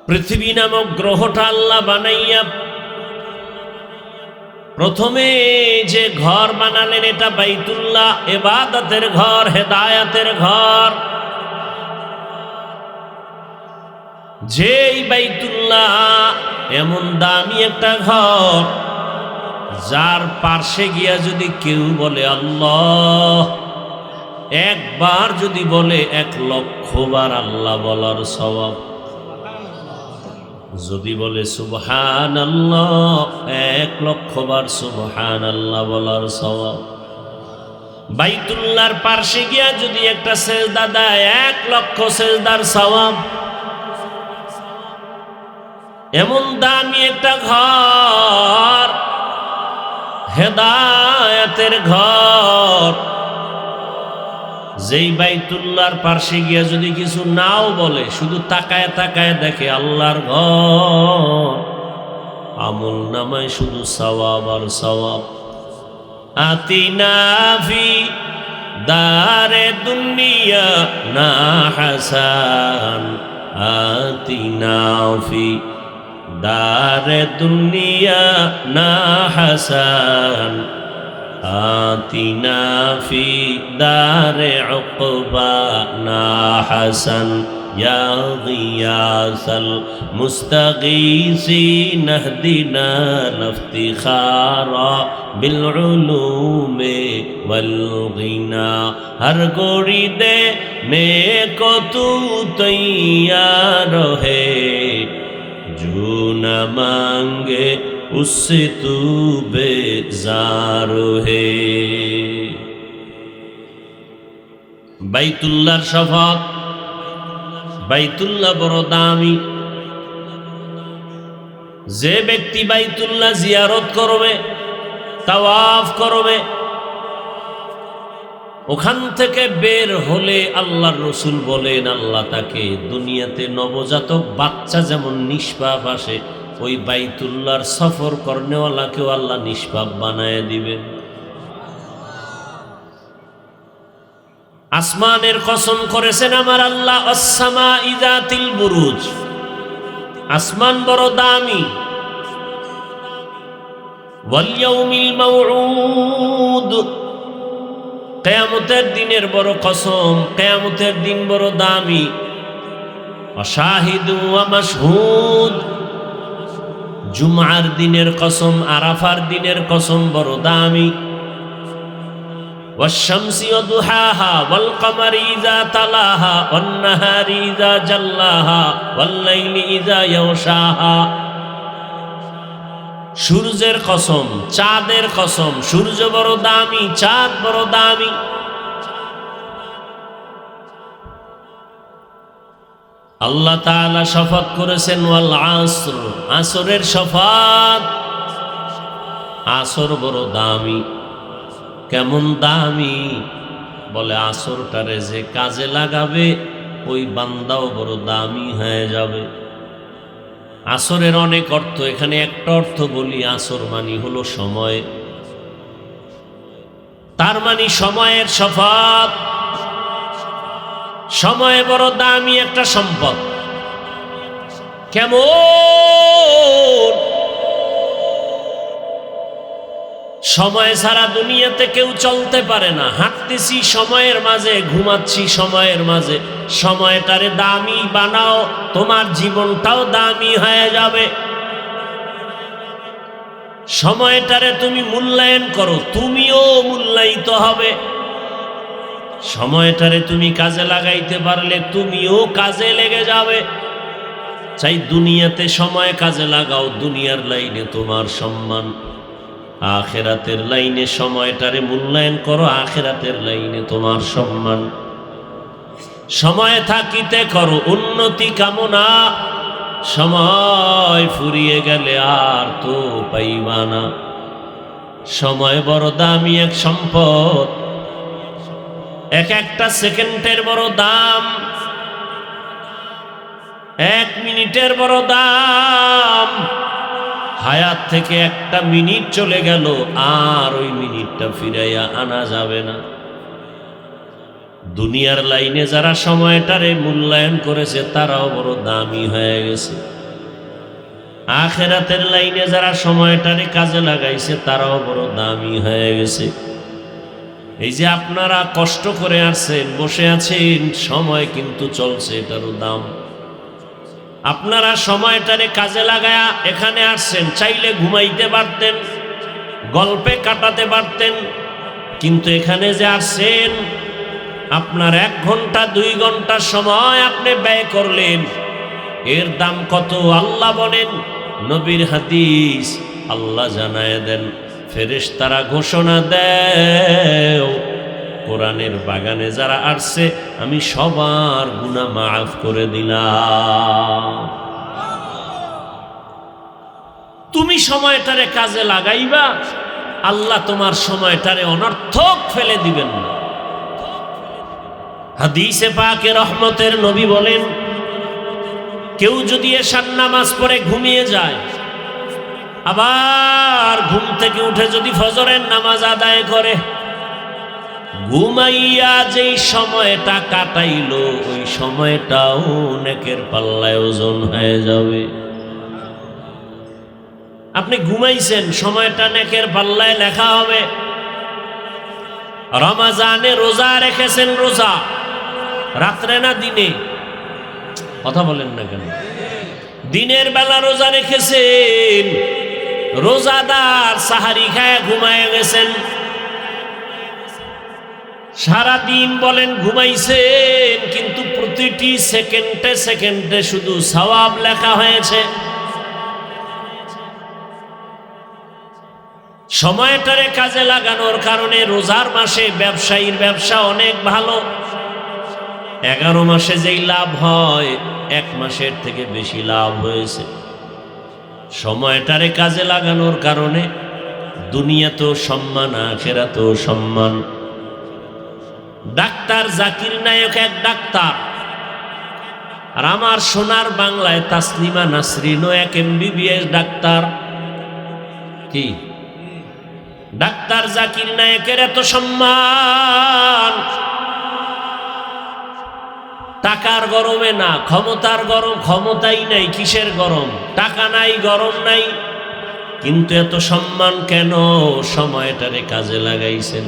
পৃথিবী নামক গ্রহটা আল্লাহ বানাইয়া প্রথমে যে ঘর বানালেন, এটা বাইতুল্লাহ, ইবাদতের ঘর, হেদায়েতের ঘর। যেই বাইতুল্লাহ এমন দামি একটা ঘর, যার পার্শ্বে গিয়া যদি কেউ বলে আল্লাহ, একবার যদি বলে 1,00,000 বার আল্লাহ বলার সওয়াব। যদি বলে সুবহানাল্লাহ, 1,00,000 বার সুবহানাল্লাহ বলার সওয়াব। বাইতুল্লাহর পার্শ্বে গিয়া যদি একটা সেজদা দেয়, 1,00,000 সেজদার সওয়াব। এমন দামি একটা ঘর, হেদায়েতের ঘর। যেই বাইতুল্লাহর পার্শ্বে গিয়া যদি কিছু নাও বলে, শুধু তাকায় তাকায় দেখে আল্লাহর ঘর, আমল নামায় শুধু সওয়াব আর সওয়াব। আতিনা ফি দারে দুনিয়া না হাসান, আতিনা ফি দারে দুনিয়া না হাসান, آتنا في دار عقبانا حسن يا غياث المستغيثين اهدنا الافتخارا بالعلوم والغنى ہر گوڑی دے نیکو تو تیار ہے جو نہ مانگے اس سے تو بیزار ہے। বাইতুল্লাহর শপথ। বাইতুল্লাহ বড় দামি। যে ব্যক্তি বাইতুল্লাহ জিয়ারত করবে, তাওয়াফ করবে, ওখান থেকে বের হলে আল্লাহর রাসূল বলেন, আল্লাহ তাকে দুনিয়াতে নবজাতক বাচ্চা যেমন নিষ্পাপ আসে, ওই বাইতুল্লাহর সফর করনেওয়ালাকেও আল্লাহ নিষ্পাপ বানায় দিবেন। আসমানের কসম করেছেন আমার আল্লাহ, আসসামাই যাতিল বুরুজ। আসমান বড় দামি। ওয়াল ইয়াউমিল মাউউদ, কিয়ামতের দিনের বড় কসম। কিয়ামতের দিন বড় দামি। ওয়াশাহিদু ওয়া মাশহুদ, জুমআর দিনের কসম, আরাফার দিনের কসম বড় দামি। ওয়াশ-শামসি ওয়া দুহাহা ওয়াল কমারি ইযা তালাহা ওয়ান নাহারি ইযা জাল্লাহা ওয়াল লাইলি ইযা ইয়াগশাহা। সূর্যের কসম, চাঁদের কসম। সূর্য বড় দামি, চাঁদ বড় দামি। আল্লাহ তাআলা শপথ করেছেন ওয়াল আসর, আসরের শপথ। আসর বড় দামি। কেমন দামি, বলে আসরটারে যে কাজে লাগাবে ওই বান্দাও বড় দামি হয়ে যাবে। আসরের অনেক অর্থ, এখানে একটা অর্থ বলি, আসর মানে হলো সময়, তার মানে সময়ের শপথ। সময় বড় দামি একটা সম্পদ। কেমন? সময় ছাড়া দুনিয়াতে কেউ চলতে পারে না। হাঁটতেছি সময়ের মাঝে, ঘুমাচ্ছি সময়ের মাঝে। সময়টারে দামি বানাও, তোমার জীবনটাও দামি হয়ে যাবে। সময়টারে তুমি মূল্যায়ন করো, তুমিও মূল্যায়িত হবে। সময়টারে তুমি কাজে লাগাইতে পারলে তুমিও কাজে লেগে যাবে। চাই দুনিয়াতে সময় কাজে লাগাও, দুনিয়ার লাইনে তোমার সম্মান। আখিরাতের লাইনে সময়টারে মূল্যায়ন করো, আখিরাতের লাইনে তোমার সম্মান। সময় থাকিতে করো উন্নতি কামনা, সময় ফুরিয়ে গেলে আর তো পাইবা না। সময় বড় দামি এক সম্পদ, এক একটা সেকেন্ডের বড় দাম, এক মিনিটের বড় দাম। হায়াত থেকে একটা মিনিট চলে গেল, আর ওই মিনিটটা ফিরাইয়া আনা যাবে না। দুনিয়ার লাইনে যারা সময়টারে মূল্যায়ন করেছে তারাও বড় দামি হয়ে গেছে। আখিরাতের লাইনে যারা সময়টারে কাজে লাগাইছে তারাও বড় দামি হয়ে গেছে। এই যে আপনারা কষ্ট করে আসছেন, বসে আছেন, সময় কিন্তু চলছে, এটারও দাম। আপনারা সময়টারে কাজে লাগায়া এখানে আসছেন, চাইলে ঘুমাইতে পারতেন, গল্পে কাটাতে পারতেন, কিন্তু এখানে যে আসছেন আপনার 1 ঘন্টা 2 ঘন্টা সময় আপনি ব্যয় করলেন, এর দাম কত আল্লাহ বলেন। নবীর হাদিস, আল্লাহ জানায় দেন, ফেরেশতারা ঘোষণা দেও, কোরআনের বাগানে যারা আসছে আমি সবার গুনাহ মাফ করে দিলাম। তুমি সময়টারে কাজে লাগাইবা, আল্লাহ তোমার সময়টারে অনর্থক ফেলে দিবেন না। হাদিসে পাকে রহমতের নবী বলেন, কেউ যদি এশার নামাজ পড়ে ঘুমিয়ে যায়, আবার ঘুম থেকে উঠে যদি ফজরের নামাজ আদায় করে, ঘুমাইয়া যেই সময়টা কাটাইলো ওই সময়টাও নেকের পাল্লায় ওজন হয়ে যাবে। আপনি ঘুমাইছেন, সময়টা নেকের পাল্লায় লেখা হবে। রমজানে রোজা রেখেছেন, রোজা রাত্রে না দিনে? কথা বলেন না কেন? দিনের বেলা রোজা রেখেছেন, রোজাদার সাহারি খায় ঘুমায় গেছেন, সারাদিন বলেন ঘুমাইছেন, কিন্তু প্রতিটি সেকেন্ডে সেকেন্ডে শুধু সওয়াব লেখা হয়েছে। সময়টারে কাজে লাগানোর কারণে রোজার মাসে ব্যবসায়ীর ব্যবসা অনেক ভালো। 11 মাসে যেই লাভ হয় 1 মাসের থেকে বেশি লাভ হয়েছে। সময়টারে কাজে লাগানোর কারণে দুনিয়াতেও সম্মান, আখিরাতেও সম্মান। ডাক্তার জাকির নায়ক এক ডাক্তার, আর আমার সোনার বাংলায় তাসলিমা নাসরিনও এক MBBS ডাক্তার। কি ডাক্তার জাকির নায়কের এত সম্মান? টাকার গরমে না, ক্ষমতার গরম, ক্ষমতাই নাই, কিসের গরম? টাকা নাই, গরম নাই, কিন্তু এত সম্মান কেন? সময়টারে কাজে লাগাইছেন।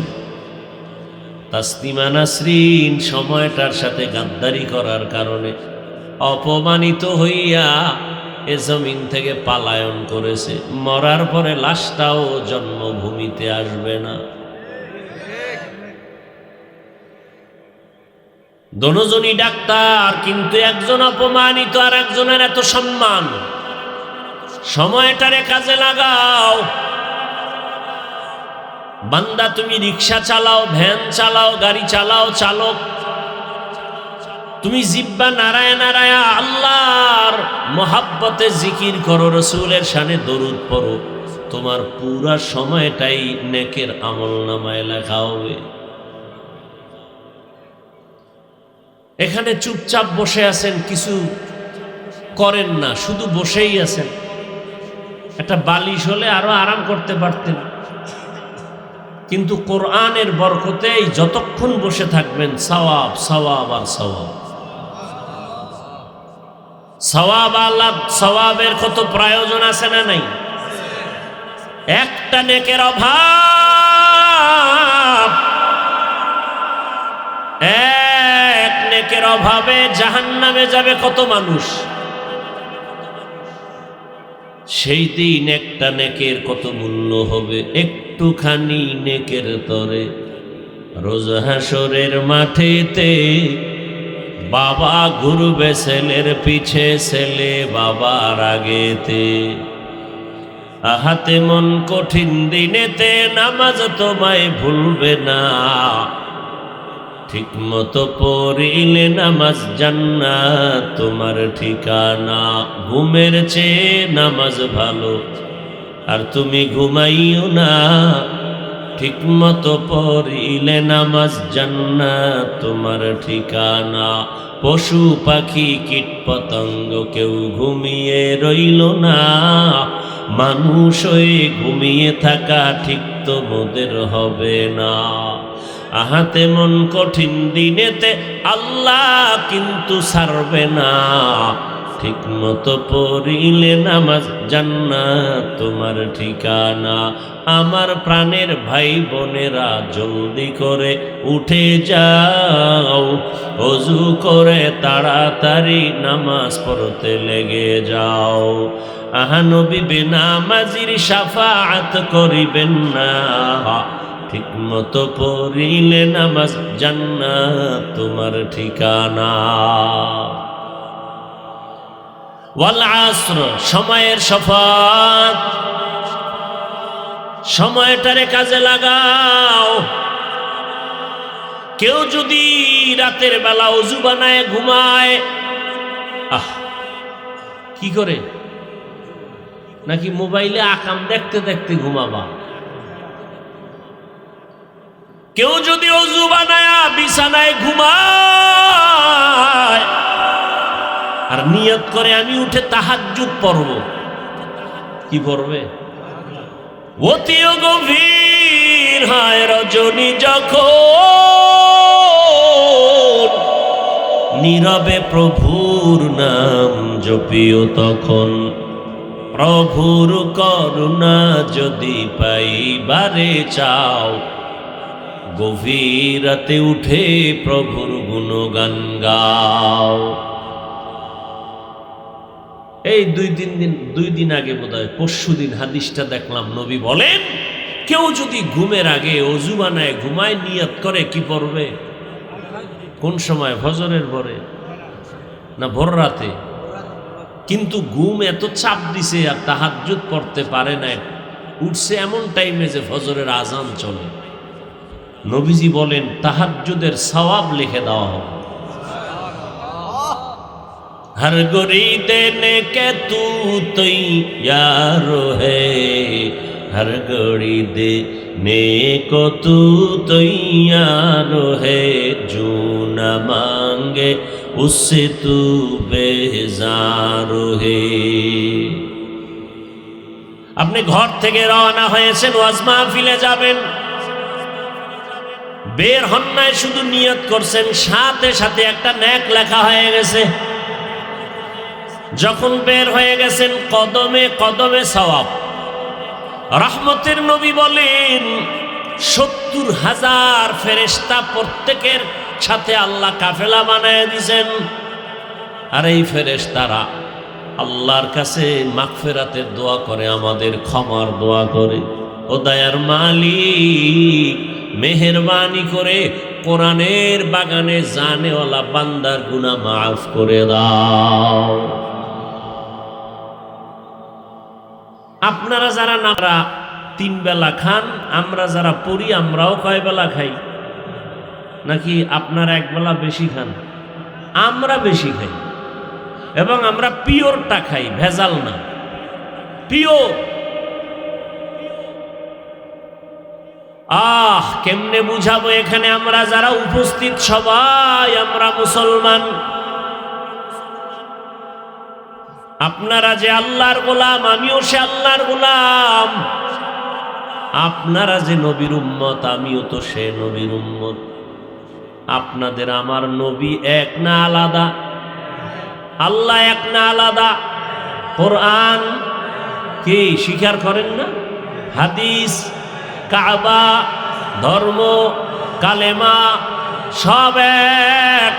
তাসলিমা নাসরিন সময়টার সাথে গাদ্দারি করার কারণে অপমানিত হইয়া এ জমিন থেকে পালায়ন করেছে। মরার পরে লাশটাও জন্মভূমিতে আসবে না। দুজনই ডাক্তার, কিন্তু একজন অপমানিত আর একজনের এত সম্মান। সময়টারে কাজে লাগাও। বান্দা তুমি রিক্সা চালাও, ভ্যান চালাও, গাড়ি চালাও, চালক, তুমি জিব্বা নারায় নারায়া আল্লাহর মহাব্বতে জিকির করো, রসুলের শানে দরুদ পড়ো, তোমার পুরা সময়টাই নেকের আমলনামায় লেখা হবে। এখানে চুপচাপ বসে আছেন, কিছু করেন না, শুধু বসেই আছেন। একটা বালিশ হলে আরো আরাম করতে পারতেন, কিন্তু কোরআনের বরকতে যতক্ষণ বসে থাকবেন সওয়াব সওয়াব আর সওয়াব। সওয়াব আল্লাহ, সওয়াবের কত প্রয়োজন আছে না নাই? একটা নেকের অভাব, এক নেকের অভাবে জাহান্নামে যাবে কত মানুষ। সেই দিন একটা নেকের কত মূল্য হবে, একটুখানি নেকের তরে। রোজ হাসরের মাঠেতে বাবা ঘুরবে ছেলের পিছে, ছেলে বাবার আগেতে। আহাতে মন কঠিন দিনেতে নামাজ তোমায় ভুলবে না, ঠিক মতো পড়িলে নামাজ জান্নাত তোমার ঠিকানা। ঘুমের চেয়ে নামাজ ভালো, আর তুমি ঘুমাইও না, ঠিক মতো পড়িলে নামাজ জান্নাত তোমার ঠিকানা। পশু পাখি কীট পতঙ্গ কেউ ঘুমিয়ে রইল না, মানুষ হয়ে ঘুমিয়ে থাকা ঠিক তো মোদের হবে না। আহাতে মন কঠিন দিনেতে আল্লাহ কিন্তু ছাড়বে না, ঠিক মতো পড়িলে নামাজ জান্নাত তোমার ঠিকানা। আমার প্রাণের ভাই বোনেরা জলদি করে উঠে যাও, ওযু করে তাড়াতাড়ি নামাজ পড়তে লেগে যাও। আহা নবী বেনামাজির শাফাআত করিবেন না, ঠিক মতো পড়িলে নামাজ জান্নাত তোমার ঠিকানা। ওয়াল আসর, সময়ের শপথ, সময়টারে কাজে লাগাও। কেউ যদি রাতের বেলা ওযু বানায় ঘুমায়, কি করে? নাকি মোবাইলে আকাম দেখতে দেখতে ঘুমাবা? কেউ যদি ওযু বানায় বিছানায় ঘুমায় আর নিয়ত করে আমি উঠে তাহাজ্জুদ পড়ব, কি পড়বে? অতিও গভীর হয় রজনী যখন, নীরবে প্রভুর নাম জপিও তখন। প্রভুর করুণা যদি পাইবারে চাও, গভীর রাতে উঠে প্রভুর গুণগান গাও। এই দুই দিন আগে বোধহয় পরশু দিন হাদিসটা দেখলাম, নবী বলেন কেউ যদি ঘুমের আগে ওযু বানায় ঘুমায়, নিয়ত করে কি পড়বে? কোন সময়? ফজরের পরে না ভোর রাতে? কিন্তু ঘুম এত চাপ দিছে আর তাহাজ্জুদ পড়তে পারে না, উঠছে এমন টাইমে যে ফজরের আজান চলে। নবীজি বলেন তাহাজ্জুদের সওয়াব লিখে দেওয়া হবে। हर गोरी देने के तू तैयार है, हर गोरी देने को तू तैयार है, जो न मांगे उससे तू बेजार है। আপনি ঘর থেকে রওনা হয়েছেন, ওয়াজ মাহফিলে যাবেন, বের হন নাই, শুধু নিয়ত করছেন, সাথে সাথে একটা নেক লেখা হয়ে গেছে। যখন বের হয়ে গেছেন কদমে কদমে সওয়াব। রহমতের নবী বলেন ৭০,০০০ ফেরেশতা প্রত্যেকের সাথে আল্লাহ কাফেলা বানায় দিয়েছেন। আর এই ফেরেশতারা আল্লাহর কাছে মাগফিরাতের দোয়া করে, আমাদের ক্ষমার দোয়া করে। ও দয়ার মালিক, মেহেরবানি করে কোরআনের বাগানে জানেওয়ালা বান্দার গুনাহ মাফ করে দাও। আপনারা যারা নারা 3 বেলা খান, আমরা যারা পড়ি আমরাও কয় বেলা খাই? নাকি আপনারা 1 বেলা বেশি খান? আমরা বেশি খাই, এবং আমরা পিওরটা খাই, ভেজাল না, পিওর। কেমনে বুঝাবো? এখানে আমরা যারা উপস্থিত সবাই আমরা মুসলমান। আপনারা যে আল্লাহর গোলাম, আমিও সে আল্লাহর গোলাম। আপনারা যে নবীর উম্মত, আমিও তো সে নবীর উম্মত। আপনাদের আমার নবী এক না আলাদা? আল্লাহ এক না আলাদা? কোরআন কি স্বীকার করেন না? হাদিস, কাবা, ধর্ম, কালেমা সব এক,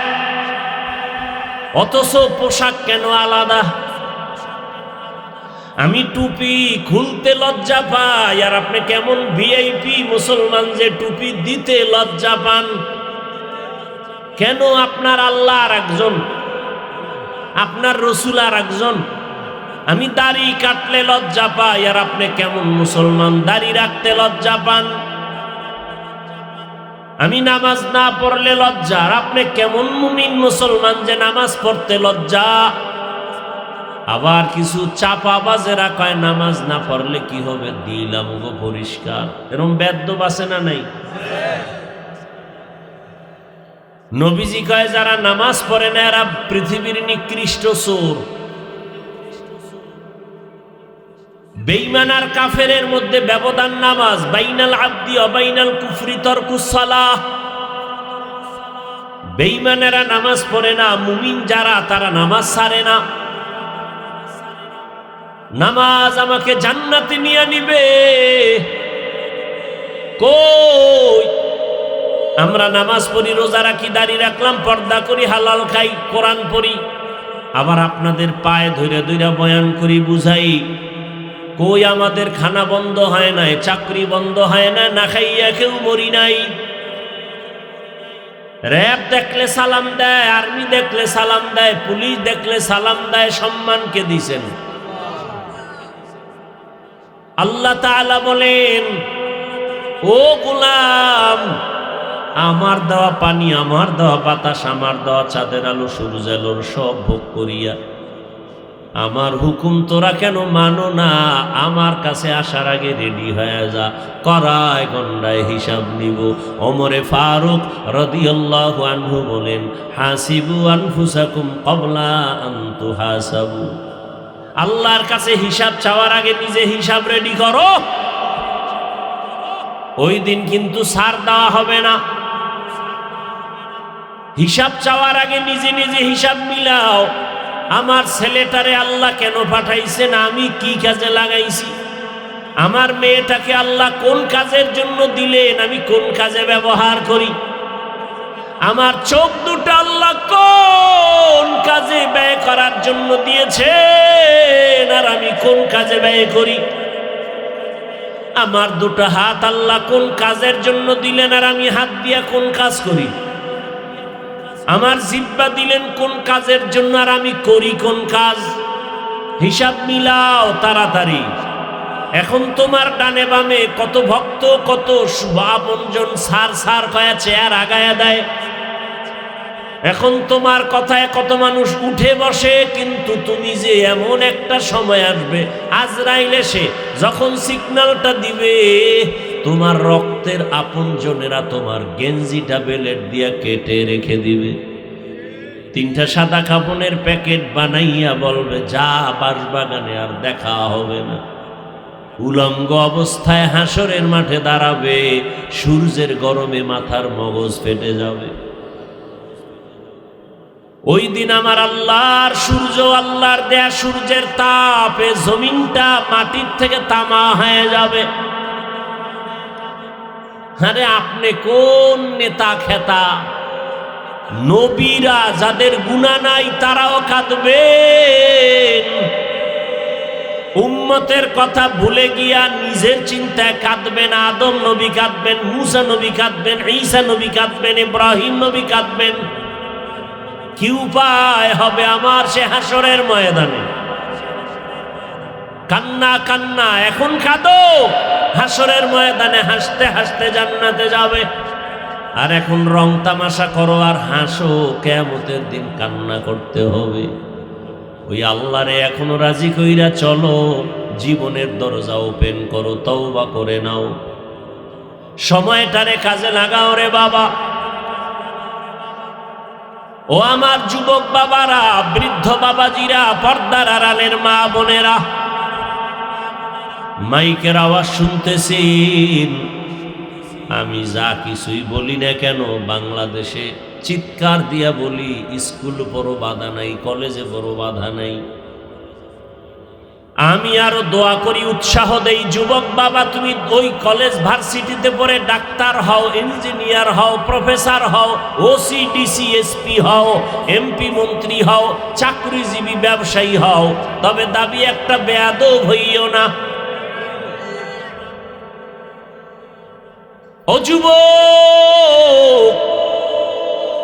অথচ পোশাক কেন আলাদা? আমি টুপি খুলতে লজ্জা পাই, আর আপনি কেমন ভিআইপি মুসলমান যে টুপি দিতে লজ্জা পান কেন? আপনার আল্লাহ আর একজন, আপনার রসুল আর একজন। আমি দাড়ি কাটলে লজ্জা পাই, আর আপনি কেমন মুসলমান দাড়ি রাখতে লজ্জা পান? আমি নামাজ না পড়লে লজ্জা, আর আপনি কেমন মুমিন মুসলমান যে নামাজ পড়তে লজ্জা? আবার কিছু চাপাবাজেরা কয় নামাজ না পড়লে কি হবে, দিলাম গো পরিষ্কার। এরকম বেদ্য বাসে না নাই? নবীজি কয় যারা নামাজ পড়ে না এরা পৃথিবীর নিকৃষ্ট চোর। বেঈমান আর কাফেরের মধ্যে ব্যবধান নামাজ। বাইনাল আবদি ওয়া বাইনাল কুফরি তারকুস সালাহ। বেঈমানেরা নামাজ পড়ে না, মুমিন যারা তারা নামাজ ছাড়ে না। নামাজ আমাকে জান্নাতে নিয়ে নিবে। কই আমরা নামাজ পড়ি, রোজা রাখি, দাড়ি রাখলাম, পর্দা করি, হালাল খাই, কোরআন পড়ি, আবার আপনাদের পায়ে ধরে ধরে বয়ান করি, বুঝাই। কই আমাদের খানা বন্ধ হয় নাই, চাকরি বন্ধ হয় না, না খাইয়া কেউ মরি নাই। র‍্যাব দেখলে সালাম দেয়, আর্মি দেখলে সালাম দেয়, পুলিশ দেখলে সালাম দেয়। সম্মানকে দিছেন আল্লাহ তাআলা বলেন, ও গোলাম, আমার দেওয়া পানি, আমার দেওয়া বাতাস, আমার দেওয়া চাঁদের আলো, সূর্যের আলো সব ভোগ করিয়া আমার হুকুম তোরা কেন মানো না? আমার কাছে আসার আগে রেডি হয়ে যা, করায় গন্ডায় হিসাব নিব। ওমরে ফারুক রাদিয়াল্লাহু আনহু বলেন, হাসিবু আনফুসাকুম ক্বাবলা আন তুহাসাবু। আল্লাহর কাছে হিসাব চাওয়ার আগে নিজে হিসাব রেডি করো। ওই দিন কিন্তু ছাড় দেওয়া হবে না। হিসাব চাওয়ার আগে নিজে নিজে হিসাব মিলাও। আমার ছেলেটারে আল্লাহ কেন পাঠাইছেন, আমি কি কাজে লাগাইছি? আমার মেয়েটাকে আল্লাহ কোন কাজের জন্য দিলেন, আমি কোন কাজে ব্যবহার করি? আমার চোখ দুটো আল্লাহ কোন কাজে ব্যয় করার জন্য দিয়েছেন, আর আমি কোন কাজে ব্যয় করি? আমার দুটো হাত আল্লাহ কোন কাজের জন্য দিলেন, আর আমি হাত দিয়া কোন কাজ করি? আমার জিহ্বা দিলেন কোন কাজের জন্য, আর আমি করি কোন কাজ? হিসাব মিলাও তাড়াতাড়ি। এখন তোমার ডানে বামে কত ভক্ত, কত আপনজন সার সার কয়া চেয়ার আগায়া দেয়। এখন তোমার কথায় কত মানুষ উঠে বসে, কিন্তু তুমি যে এমন একটা সময় আসবে, আজরাইল এসে যখন সিগন্যালটা দিবে, তোমার রক্তের আপনজনেরা তোমার গেঞ্জিটা বেলেট দিয়া কেটে রেখে দিবে। তিনটা সাদা কাপড়ের প্যাকেট বানাইয়া বলবে, যা বাঁশবাগানে, আর দেখা হবে না। উলঙ্গ অবস্থায় হাসরের মাঠে দাঁড়াবে, সূর্যের গরমে মাথার মগজ ফেটে যাবে। ওই দিন আমার আল্লাহর সূর্য, আল্লাহর দেয়া সূর্যের তাপে জমিনটা মাটির থেকে তামা হয়ে যাবে। আরে আপনি কোন নেতা খেতা? নবীরা যাদের গুনাহ নাই তারাও কাঁদবেন। উম্মতের কথা ভুলে গিয়া নিজের চিন্তায় কাঁদবেন। আদম নবী কাঁদবেন, মুসা নবী কাঁদবেন, ঈসা নবী কাঁদবেন, ইব্রাহিম নবী কাঁদবেন। কি উপায় হবে আমার সে হাসরের ময়দানে? কান্না কান্না, এখন কাঁদো, হাসরের ময়দানে হাসতে হাসতে জান্নাতে যাবে। আর এখন রং তামাশা করো আর হাসো, কিয়ামতের দিন কান্না করতে হবে। ওই আল্লাহরে এখনো রাজি কইরা চলো, জীবনের দরজা ওপেন করো, তওবা করে নাও। সময়টারে কাজে লাগাও রে বাবা। ও আমার যুবক বাবারা, বৃদ্ধ বাবাজিরা, পর্দার আড়ালের মা বোনেরা, মাইকের আওয়াজ শুনতেছেন। আমি যা কিছুই বলি না কেন, বাংলাদেশে চিৎকার দিয়া বলি, স্কুল বড় বাধা নাই, কলেজে বড় বাধা নাই। আমি আরো দোয়া করি, উৎসাহ দেই, যুবক বাবা তুমি ওই কলেজ ভার্সিটিতে পড়ে ডাক্তার হও, ইঞ্জিনিয়ার হও, প্রফেসর হও, ওসি ডিসি এসপি হও, এমপি মন্ত্রী হও, চাকরিজীবী ব্যবসায়ী হও, তবে দাবি একটা বেয়াদব হইও না। ও যুবক,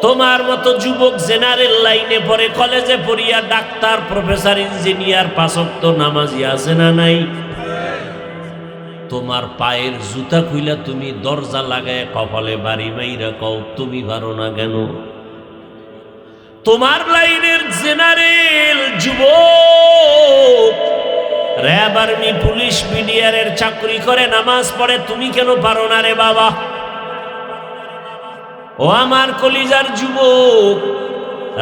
তোমার মতো যুবক জেনারেল লাইনে পড়ে, কলেজে পড়িয়া ডাক্তার, প্রফেসর, ইঞ্জিনিয়ার, পাঁচ ওয়াক্ত নামাজি আছে না নাই? তোমার পায়ের জুতা খুইলা তুমি দরজা লাগায় কপালে বাড়ি মাইরা কও তুমি পারো না কেন? তোমার লাইনের জেনারেল যুবক র‍্যাব, আর্মি, পুলিশ, বিডিআরের চাকরি করে, নামাজ পড়ে, তুমি কেন পারো না রে বাবা? ও আমার কলিজার যুবক,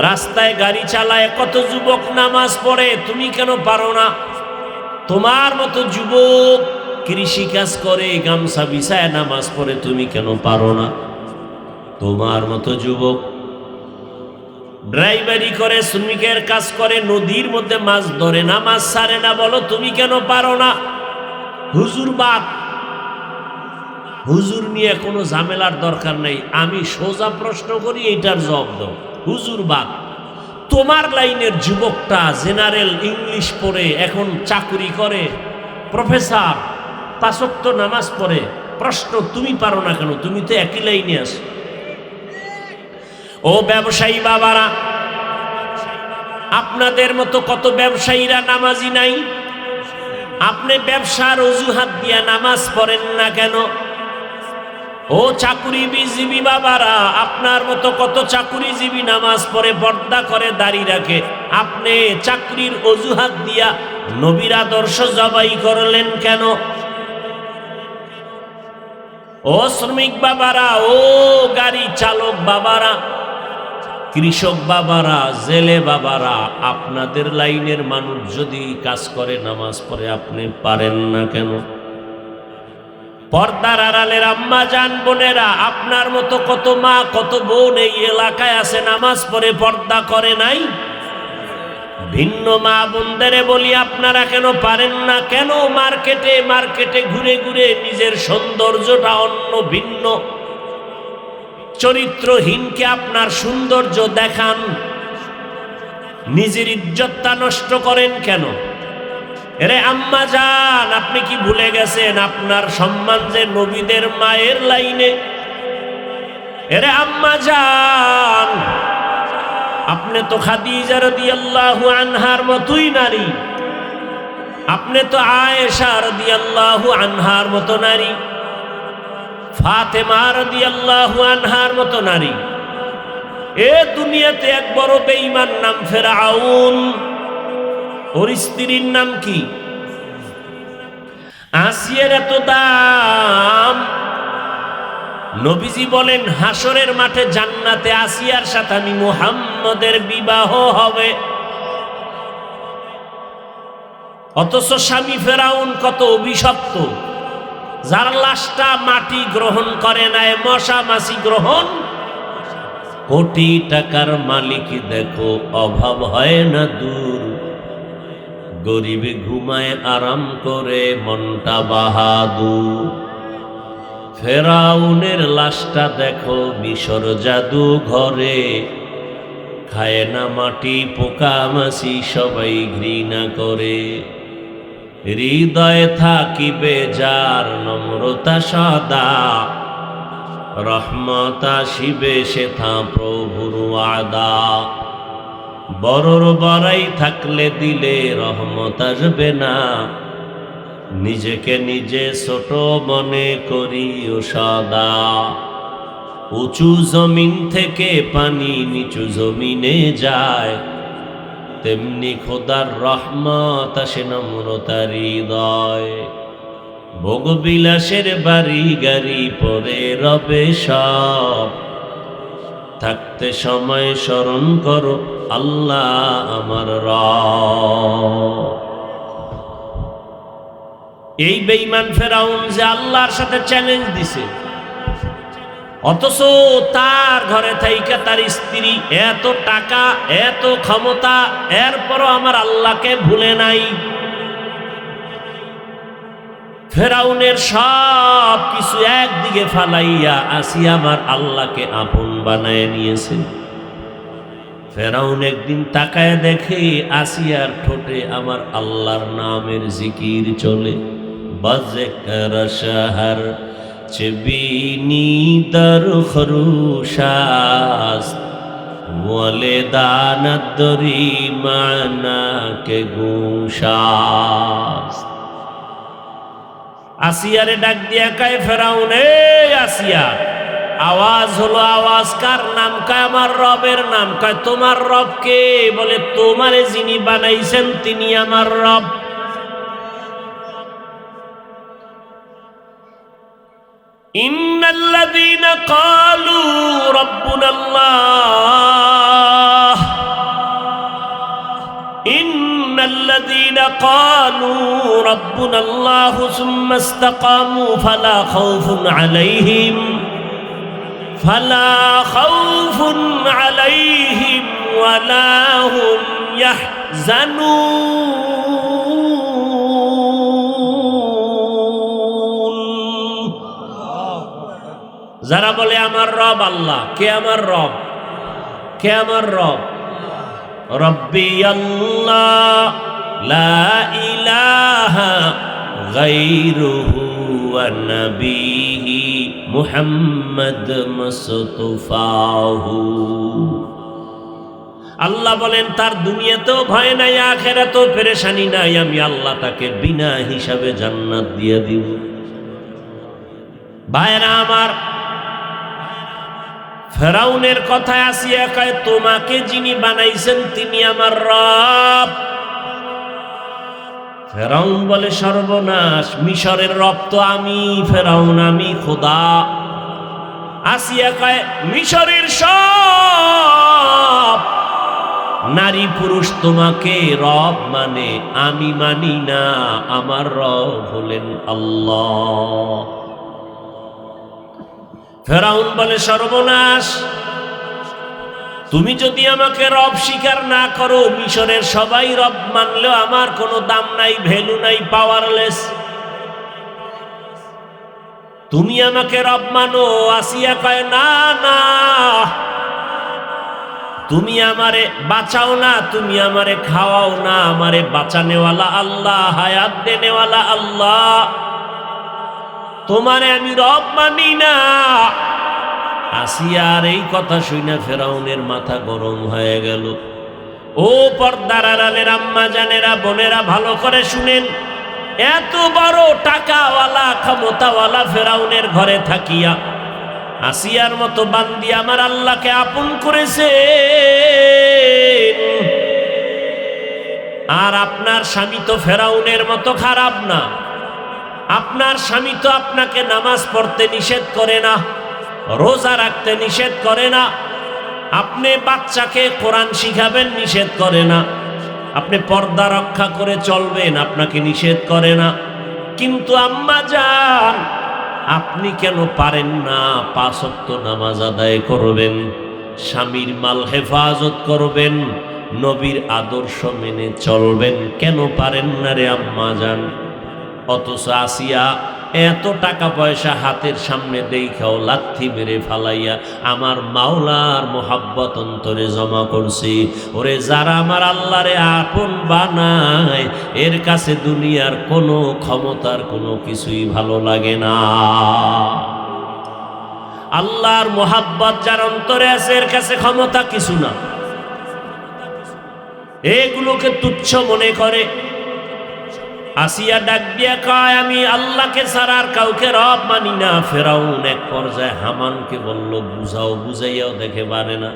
রাস্তায় গাড়ি চালায় কত যুবক নামাজ পড়ে, তুমি কেন পারো না? তোমার মতো যুবক কৃষি কাজ করে, গামছা বিছায় নামাজ পড়ে, তুমি কেন পারো না? তোমার মতো যুবক ড্রাইভারি করে, শ্রমিকের কাজ করে, নদীর মধ্যে মাছ ধরে, নামাজ ছাড়ে না, বলো তুমি কেন পারো না? হুজুর বাদ, হুজুর নিয়ে কোনো ঝামেলার দরকার নেই, আমি সোজা প্রশ্ন করি, এইটার জবাব দাও। হুজুর বাদ, তোমার লাইনের যুবকটা জেনারেল ইংলিশ পড়ে এখন চাকরি করে, প্রফেসর, পাঁচ ওয়াক্ত নামাজ পড়ে, প্রশ্ন তুমি পারো না কেন? তুমি তো একই লাইনে আছো। ও ব্যবসায়ী বাবারা, আপনাদের মতো কত ব্যবসায়ীরা নামাজি নাই? আপনি ব্যবসার অজুহাত দিয়া নামাজ পড়েন না কেন? ও চাকুরিজীবী বাবারা, আপনার মতো কত চাকুরিজীবী নামাজ পড়ে, পর্দা করে, দাড়ি রাখে, আপনি চাকরির অজুহাত দিয়া নবীর আদর্শ জবাই করলেন কেন? ও শ্রমিক বাবারা, ও গাড়ি চালক বাবারা, কৃষক বাবারা, জেলে বাবারা, আপনাদের লাইনের মানুষ যদি কাজ করে, নামাজ পড়ে, আপনি পারেন না কেন? পর্দার আড়ালের আম্মা জান বোনেরা, আপনার মতো কত মা, কত বোন এই এলাকায় আছে, নামাজ পড়ে, পর্দা করে নাই? ভিন্ন মা বোনদের বলি, আপনারা কেন পারেন না? কেন মার্কেটে মার্কেটে ঘুরে ঘুরে নিজের সৌন্দর্যটা অন্য ভিন্ন চরিত্রহীনকে আপনার সৌন্দর্য দেখান? নিজের ইজ্জতটা নষ্ট করেন কেন? এরে আম্মা জান, আপনি কি ভুলে গেছেন আপনার সম্মান যে নবীদের মায়ের লাইনে? এরে আম্মা জান, আপনি তো খাদিজা রাদিয়াল্লাহু আনহার মতোই নারী, আপনি তো আয়েশা রাদিয়াল্লাহু আনহার মতো নারী, ফাতেমা রাদিয়াল্লাহু আনহার মতো নারী। এ দুনিয়াতে এক বড় বেঈমান নাম ফেরাউন, ওর স্ত্রীর নাম কি? আসিয়ার এত দাম। নবীজি বলেন হাসরের মাঠে জান্নাতে আসিয়ার সাথে আমি মুহাম্মদের বিবাহ হবে। অথচ স্বামী ফেরাউন কত অভিশপ্ত, যার লাশটা মাটি গ্রহণ করে নাই, মশা মাছি গ্রহণ। কোটি টাকার মালিক দেখো অভাব হয় না দূর, গরিবে ঘুমায় আরাম করে মনটা বাহাদুর। ফেরাউনের লাশটা দেখো মিশর জাদু ঘরে, খায় না মাটি পোকা মাছি সবাই ঘৃণা করে। হৃদয়ে থাকিবে যার নম্রতা সদা, রহমত আসিবে সেথা প্রভুর ওয়াদা। বড়র বড়াই থাকলে দিলে রহমত আসবে না, নিজেকে নিজে ছোট মনে করিও সদা। উঁচু জমিন থেকে পানি নিচু জমিনে যায়, তেমনি খোদার রহমত আসে নম্রতার হৃদয়। ভোগবিলাসের বাড়ি গাড়ি পরে রবে সব, থাকতে সময় স্মরণ করো আল্লাহ আমার রব। এই বেঈমান ফেরাউন যে আল্লাহর সাথে চ্যালেঞ্জ দিছে, অথচ তার ঘরে থাইকা তার স্ত্রী, এত টাকা, এত ক্ষমতা, এরপরও আমার আল্লাহকে ভুলে নাই। ফেরাউনের সব কিছু একদিকে ফালাইয়া আসিয়া আমার আল্লাহকে আপন বানায় নিয়েছে। ফেরাউন একদিন তাকায় দেখে আসিয়ার ঠোঁটে আমার আল্লাহর নামের জিকির চলে। বাজেকার শাহর চেবিনি দর খরুশাস ওয়ালে দানাদরি মানা কে গুশাস। আসিয়ারে ডাক দিয়া কয় ফেরাউন, এ আসিয়া, আওয়াজ হলো, আওয়াজ কার নাম? কয় আমার রবের নাম। কয় তোমার রব কে? বলে তোমারে যিনি বানাইছেন তিনি আমার রব। ইন্নাল্লাযীনা ক্বালু রাব্বুনাল্লাহ, ইন্নাল্লাযীনা ক্বালু রাব্বুনাল্লাহু সুম্মা ইসতাকামু ফালা খাউফুন আলাইহিম ওয়ালা হুম ইয়াহজানুন। যারা বলে আমার রব আল্লাহ, কে আমার রব? কে আমার রব? রব্বি আল্লাহ লা ইলাহা গায়রুহু ওয়া নবিহি মুহাম্মদ মুস্তাফাহু। আল্লাহ বলেন তার দুনিয়াতেও ভয় নাই, আখিরাতেও পেরেশানি নাই, আমি আল্লাহ তাকে বিনা হিসাবে জান্নাত দিয়ে দিব। ভাইরা আমার, ফেরাউনের কথায় আসিয়া কয় তোমাকে যিনি বানাইছেন তিনি আমার রব। ফেরাউন বলে সর্বনাশ, মিশরের রব তো আমি, ফেরাউন আমি খোদা। আসিয়া কয় মিশরের সব নারী পুরুষ তোমাকে রব মানে, আমি মানি না, আমার রব হলেন আল্লাহ। ফেরাউন বলে সর্বনাশ, তুমি যদি আমাকে রব স্বীকার না করো, মিশরের সবাই রব মানলেও আমার কোনো দাম নাই, ভ্যালু নাই, পাওয়ারলেস। তুমি আমাকে রব মানো। আসিয়া কয় না না, তুমি আমারে বাঁচাও না, তুমি আমারে খাওয়াও না, আমারে বাঁচানেওয়ালা আল্লাহ, হায়াত দেনেওয়ালা আল্লাহ, তোমারে আমি রব মানি না। আসিয়ার এই কথা শুনে ফেরাউনের মাথা গরম হয়ে গেল। ও পর্দার আড়ালের আম্মা জানেরা, বোনেরা, ভালো করে শুনেন, এত বড় টাকাওয়ালা ক্ষমতাওয়ালা ফেরাউনের ঘরে থাকিয়া আসিয়ার মতো বান্দি আমার আল্লাহকে আপন করেছে। আর আপনার স্বামী তো ফেরাউনের মতো খারাপ না। আপনার স্বামী তো আপনাকে নামাজ পড়তে নিষেধ করে না, রোজা রাখতে নিষেধ করে না, আপনি বাচ্চাকে কোরআন শিখাবেন নিষেধ করে না, আপনি পর্দা রক্ষা করে চলবেন আপনাকে নিষেধ করে না। কিন্তু আম্মা জান, আপনি কেন পারেন না 5 ওয়াক্ত নামাজ আদায় করবেন, স্বামীর মাল হেফাজত করবেন, নবীর আদর্শ মেনে চলবেন? কেন পারেন না রে আম্মা জান? অথচ আসিয়া এত টাকা পয়সা হাতের সামনে দেখাও লাথি মেরে ফালাইয়া আমার মাওলার মোহাব্বত অন্তরে জমা করছি। ওরে যারা আমার আল্লাহরে আপন বানায়, এর কাছে দুনিয়ার কোনো ক্ষমতার কোনো কিছুই ভালো লাগে না। আল্লাহর মোহাব্বত যার অন্তরে আছে, এর কাছে ক্ষমতা কিছু না, এগুলোকে তুচ্ছ মনে করে। আসিয়া ডাক দিয়া কয় আমি আল্লাহকে ছাড়া আর কাউকে রব মানি না। ফেরাউন এক পর্যায়ে হামানকে বলল বুঝাও, বুঝাইয়াও দেখে পারে না।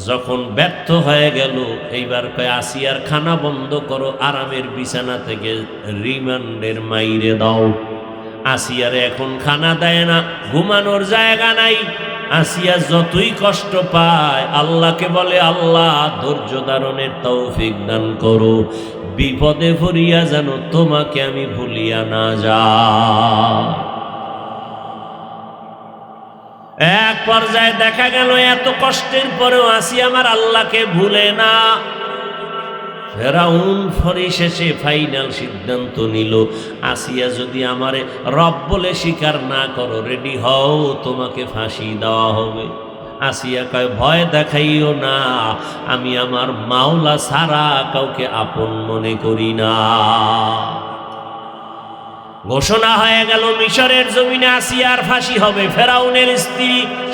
যখন ব্যর্থ হয়ে গেল, এইবার কয় আসিয়ার খানা বন্ধ করো, আরামের বিছানা থেকে রিমান্ডের মাইরে দাও। আসিয়ার এখন খানা দেয় না, ঘুমানোর জায়গা নাই। আসিয়া যতই কষ্ট পায় আল্লাহকে বলে, আল্লাহ ধৈর্য ধারণের তৌফিক দান করো, বিপদে পড়িয়া যেন তোমাকে আমি ভুলিয়া না যাই। এক পর্যায়ে দেখা গেল এত কষ্টের পরেও আসিয়া আমার আল্লাহকে ভুলে না। ফেরাউন পরিশেষে ফাইনাল সিদ্ধান্ত নিল, আসিয়া যদি আমারে রব বলে স্বীকার না করো, রেডি হও, তোমাকে ফাঁসি দেওয়া হবে। আসিয়া কয়, ভয় দেখাইও না, আমি আমার মাওলা ছাড়া কাউকে আপন মনে করি না। ঘোষণা হয়ে গেল মিশরের জমিনে আসিয়ার ফাঁসি হবে, ফেরাউনের স্ত্রী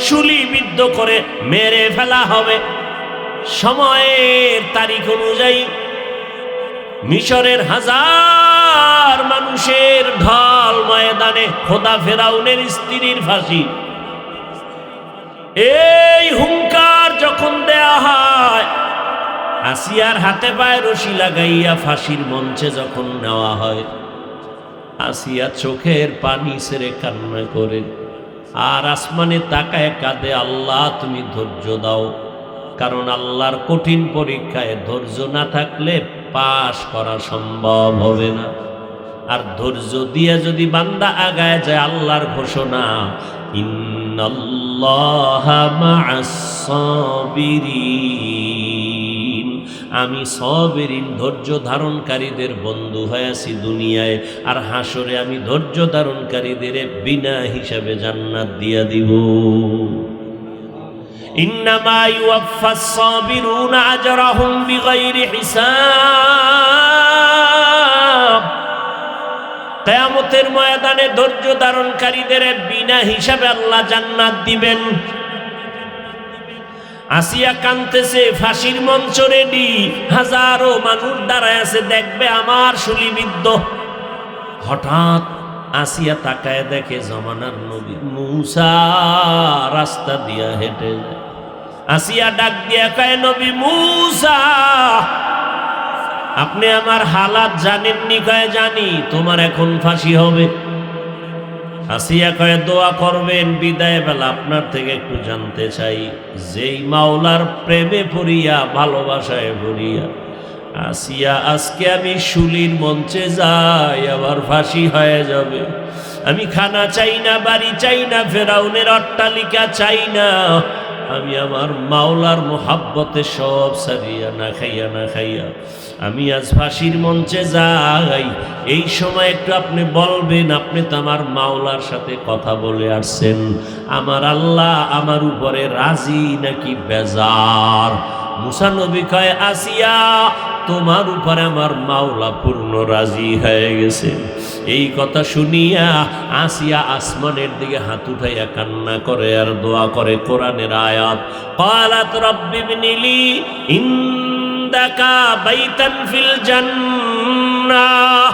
শুলিবিদ্ধ করে মেরে ফেলা হবে। সময়ের তারিখ অনুযায়ী মিশরের হাজার মানুষের ঢল ময়দানে খোদা ফেরাউনের স্ত্রীর ফাঁসি। এই হুঙ্কার যখন দেয়া হয়, আসিয়ার হাতে পায়ে রশি লাগাইয়া ফাঁসির মঞ্চে যখন নেওয়া হয়, আসিয়া চোখের পানি ছেড়ে কান্না করে আর আসমানে তাকায় কাঁদে, আল্লাহ তুমি ধৈর্য দাও, কারণ আল্লাহর কঠিন পরীক্ষায় ধৈর্য না থাকলে পাশ করা সম্ভব হবে না। আর ধৈর্য দিয়ে যদি বান্দা আগায় যায়, আল্লাহর ঘোষণা, ইন্নাল্লাহা মা'আস সাবিরিন, আমি সাবিরিন ধৈর্য ধারণকারীদের বন্ধু হয়েছি দুনিয়ায়, আর হাসরে আমি ধৈর্য ধারণকারীদের বিনা হিসাবে জান্নাত দিয়া দিব। ইন্নামা ইউওয়াফাস সাবিরুনা আজরাহুম বিগাইরি হিসাব, কিয়ামতের ময়দানে ধৈর্য ধারণকারীদের বিনা হিসাবে আল্লাহ জান্নাত দিবেন। আসিয়া কাঁদতেছে, ফাঁসির মঞ্চ রেডি, হাজারো মানুষ দাঁড়ায় আছে দেখবে আমার শুলিবিদ্ধ। হঠাৎ আসিয়া তাকায় দেখে জমানার নবী মূসা রাস্তা দিয়া হেঁটে যায়। আসিয়া ডাক দিয়া কয়, নবী মূসা, আপনি আমার হালাত জানেননি? কয়, জানি, তোমার এখন ফাঁসি হবে। আসিয়া কয়, দোয়া করবেন, বিদায় বেলা আপনার থেকে একটু জানতে চাই, যেই মাওলার প্রেমে পড়িয়া ভালোবাসায় পড়িয়া আসিয়া আজকে আমি শুলির মঞ্চে যাই, আবার ফাঁসি হয়ে যাবে। আমি খানা চাই না, বাড়ি চাই না, ফেরাউনের অট্টালিকা চাই না, আমি আমার মাওলার মোহাব্বতে সব সারিয়া না খাইয়া আমি আজ ফাঁসির মঞ্চে যাই। এই সময় একটু আপনি বলবেন, আপনি তো আমার মাওলার সাথে কথা বলে আসছেন, আমার আল্লাহ আমার উপরে রাজি নাকি বেজার? মুসা নবী কয়, আসিয়া, তোমার উপরে আমার মাওলা পূর্ণ রাজি হয়ে গেছে। এই কথা শুনিয়া আসিয়া আসমানের দিকে হাত উঠাইয়া কান্না করে আর দোয়া করে। কোরআনের আয়াত, ক্বালাত রাব্বি ইবনিলি ইনদাকা বাইতান ফিল জান্নাহ।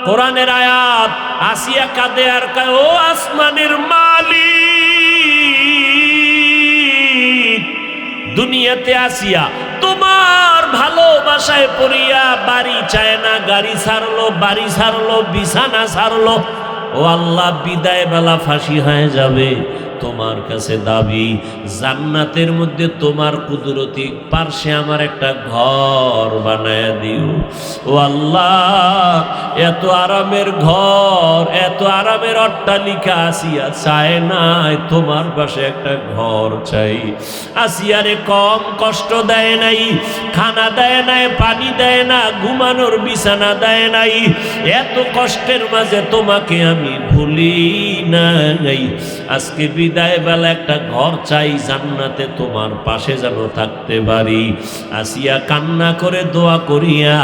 কোরআনের আয়াত। আসিয়া কাঁদে আর কয়, ও আসমানের মালিক, দুনিয়াতে আসিয়া তোমার ভালোবাসায় পড়িয়া বাড়ি চায় না, গাড়ি ছাড়লো, বাড়ি ছাড়লো, বিছানা ছাড়লো। ও আল্লাহ, বিদায় বেলা ফাঁসি হয়ে যাবে। তোমার কাছে দাবি, জান্নাতের মধ্যে তোমার কুদরতি পার্শ্বে আমার একটা ঘর বানায় দিও। ও আল্লাহ, এত আরামের ঘর, এত আরামের অট্টালিকা আসিয়া চায় নাই, তোমার পাশে একটা ঘর চাই। আসিয়ারে কম কষ্ট দেয় নাই, খানা দেয় নাই, পানি দেয় না, ঘুমানোর বিছানা দেয় নাই। এত কষ্টের মাঝে তোমাকে আমি ভুলি নাই। আজকে বিদায় বেলা একটা ঘর চাই, জান্নাতে তোমার পাশে যেন থাকতে পারি। আসিয়া কান্না করে দোয়া করিয়া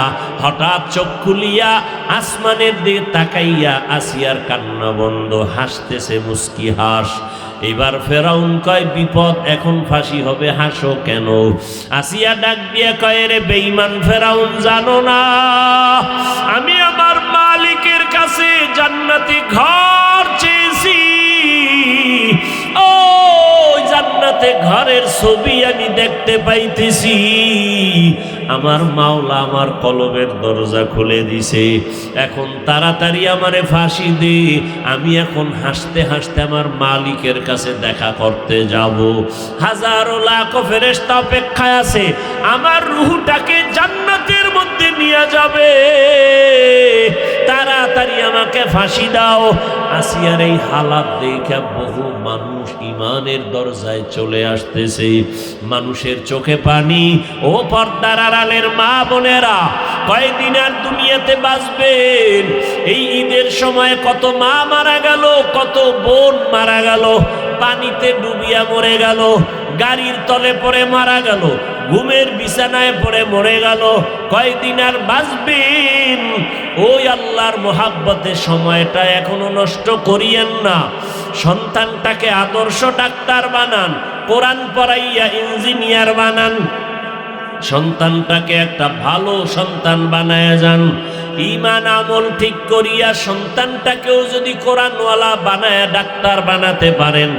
হঠাৎ চোখ খুলিয়া আসমানের দিকে তাকাইয়া আসিয়ার কান্না বন্ধ, হাসতেছে মুস্কি হাস। এবার ফেরাউন কয়, বিপদ, এখন ফাঁসি হবে, হাসো কেন? আসিয়া ডাক দিয়া কয়, রে বেঈমান ফেরাউন, জানো না আমি আমার মালিকের কাছে জান্নাতি ঘর চেয়েছি, ও জান্নাতে ঘর ঘরের ছবি আমি দেখতে পাইতেছি। আমার মাওলা আমার কলবের দরজা খুলে দিছে। এখন তাড়াতাড়ি আমারে ফাঁসি দে, আমি এখন হাসতে হাসতে আমার মালিকের কাছে দেখা করতে যাব। হাজারো লাখ ফেরেশতা অপেক্ষায় আছে, আমার রূহটাকে জান্নাতের মধ্যে নিয়ে যাবে। তাড়াতাড়ি আমাকে ফাঁসি দাও। আসিয়ার এই হালাত দেখে বহু মানুষ ইমানের দরজায় চলে আসতেছে। মানুষের চোখে পানি। ও পর্দার আড়ালের মা বোনেরা, কয়দিন আর দুনিয়াতে বাঁচবেন? এই ঈদের সময় কত মা মারা গেল, কত বোন মারা গেল, পানিতে ডুবিয়া মরে গেল, গাড়ির তলে পড়ে মারা গেল, ঘুমের বিছানায় পড়ে মরে গেল। কয়দিন আর বাঁচবেন? ওই আল্লাহর মোহাব্বতের সময়টা এখনো নষ্ট করিয়েন না। সন্তানটাকে আদর্শ ডাক্তার বানান, কোরআন পড়াইয়া ইঞ্জিনিয়ার বানান। সন্তানটাকে একটা ভালো সন্তান বানায় যান। ঈমান আমল ঠিক করিয়া সন্তানটাকেও যদি কোরআনওয়ালা বানায় ডাক্তার বানাতে পারেন,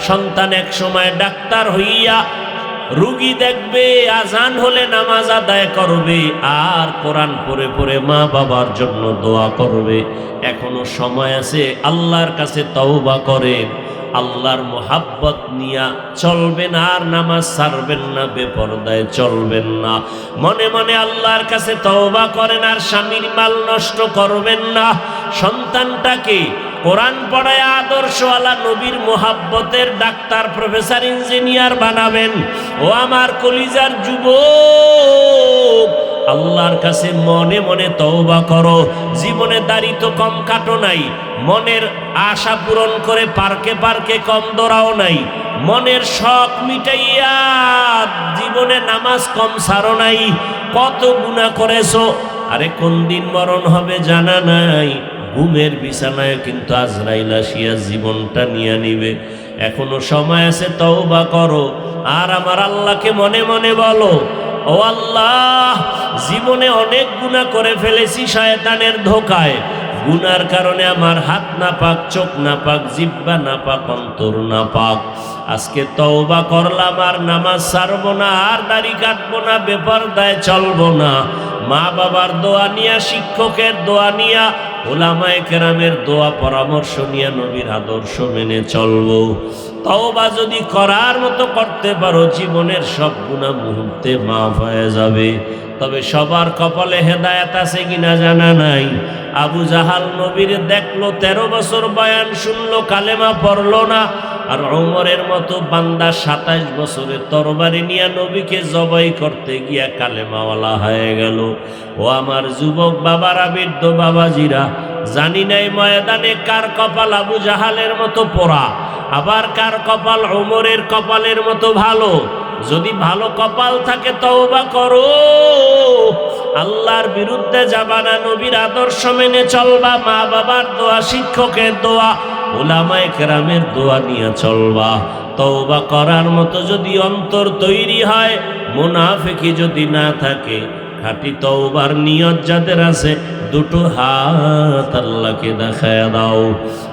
সন্তান এক সময় ডাক্তার হইয়া রুগী দেখবে, আজান হলে নামাজ আদায় করবে, আর কোরআন পড়ে পড়ে মা বাবার জন্য দোয়া করবে। এখনো সময় আছে, আল্লাহর কাছে তওবা করেন, আল্লাহর মোহাব্বত নিয়া চলবেন, আর নামাজ ছাড়বেন না, বেপরদায় চলবেন না। মনে মনে আল্লাহর কাছে তওবা করেন, আর স্বামীর মাল নষ্ট করবেন না। সন্তানটাকে কোরআন পড়ায় আদর্শওয়ালা নবীর মোহাব্বতের ডাক্তার, প্রফেসর, ইঞ্জিনিয়ার বানাবেন। ও আমার কলিজার যুবক, আল্লাহর কাছে মনে মনে তওবা করো। জীবনে দাড়ি তো কম কাটো নাই, মনের আশা পূরণ করে পার্কে পার্কে কম দৌড়াও নাই, মনের শখ মিটাইয়া জীবনে নামাজ কম ছাড়ো নাই। কত গুনাহ করেছো, আরে কোন দিন মরণ হবে জানা নাই। ঘুমের বিছানায় কিন্তু আজরাইল আসিয়া জীবনটা নিয়ে নিবে। এখনো সময় আছে, তওবা করো। আর আমার আল্লাহকে মনে মনে বলো, ও আল্লাহ, জীবনে অনেক গুনাহ করে ফেলেছি শয়তানের ধোকায়। গুনার কারণে আমার হাত নাপাক, চোখ নাপাক, জিহ্বা নাপাক, অন্তর নাপাক। আজকে তওবা করলাম, আর নামাজ ছাড়বো না, আর দাড়ি কাটবো না, বেপরদায় চলবো না। মা বাবার দোয়া নিয়া, শিক্ষকের দোয়া নিয়া, উলামায়ে কেরামের দোয়া পরামর্শ নিয়ে নবীর আদর্শ মেনে চলবো। তওবা যদি করার মতো করতে পারো, জীবনের সব গুনাহ মুহূর্তে মাফ হয়ে যাবে। তবে সবার কপালে হেদায়েত আছে কিনা জানা নাই। আবু জাহাল নবীর দেখলো, 13 বছর বয়ান শুনলো, কালেমা পড়লো না। আর ওমরের মতো বান্দা 27 বছরে তরবারি নিয়ে নবীকে জবাই করতে গিয়া কালেমাওয়ালা হয়ে গেল। ও আমার যুবক বাবারা, বৃদ্ধ বাবাজিরা, জানি নাই ময়দানে কার কপাল আবু জাহালের মতো পোড়া, আবার কার কপাল ওমরের কপালের মতো ভালো। যদি ভালো কপাল থাকে তওবা করো, আল্লাহর বিরুদ্ধে যাবা না, নবীর আদর্শ মেনে চলবা, মা বাবার দোয়া, শিক্ষকের দোয়া, উলামায়ে কেরামের দোয়া নিয়ে চলবা। তওবা করার মতো যদি অন্তর তৈরি হয়, মুনাফিকি যদি না থাকে, খাঁটি তওবার নিয়ত যাদের আছে, দুটো হাত আল্লাহকে দেখায় দাও।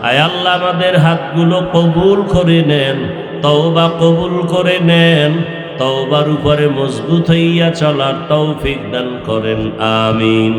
আয় আল্লাহ, আমাদের হাতগুলো কবুল করে নেন, তওবা কবুল করে নেন, তওবার উপরে মজবুত হইয়া চলার তৌফিক দান করেন। আমিন।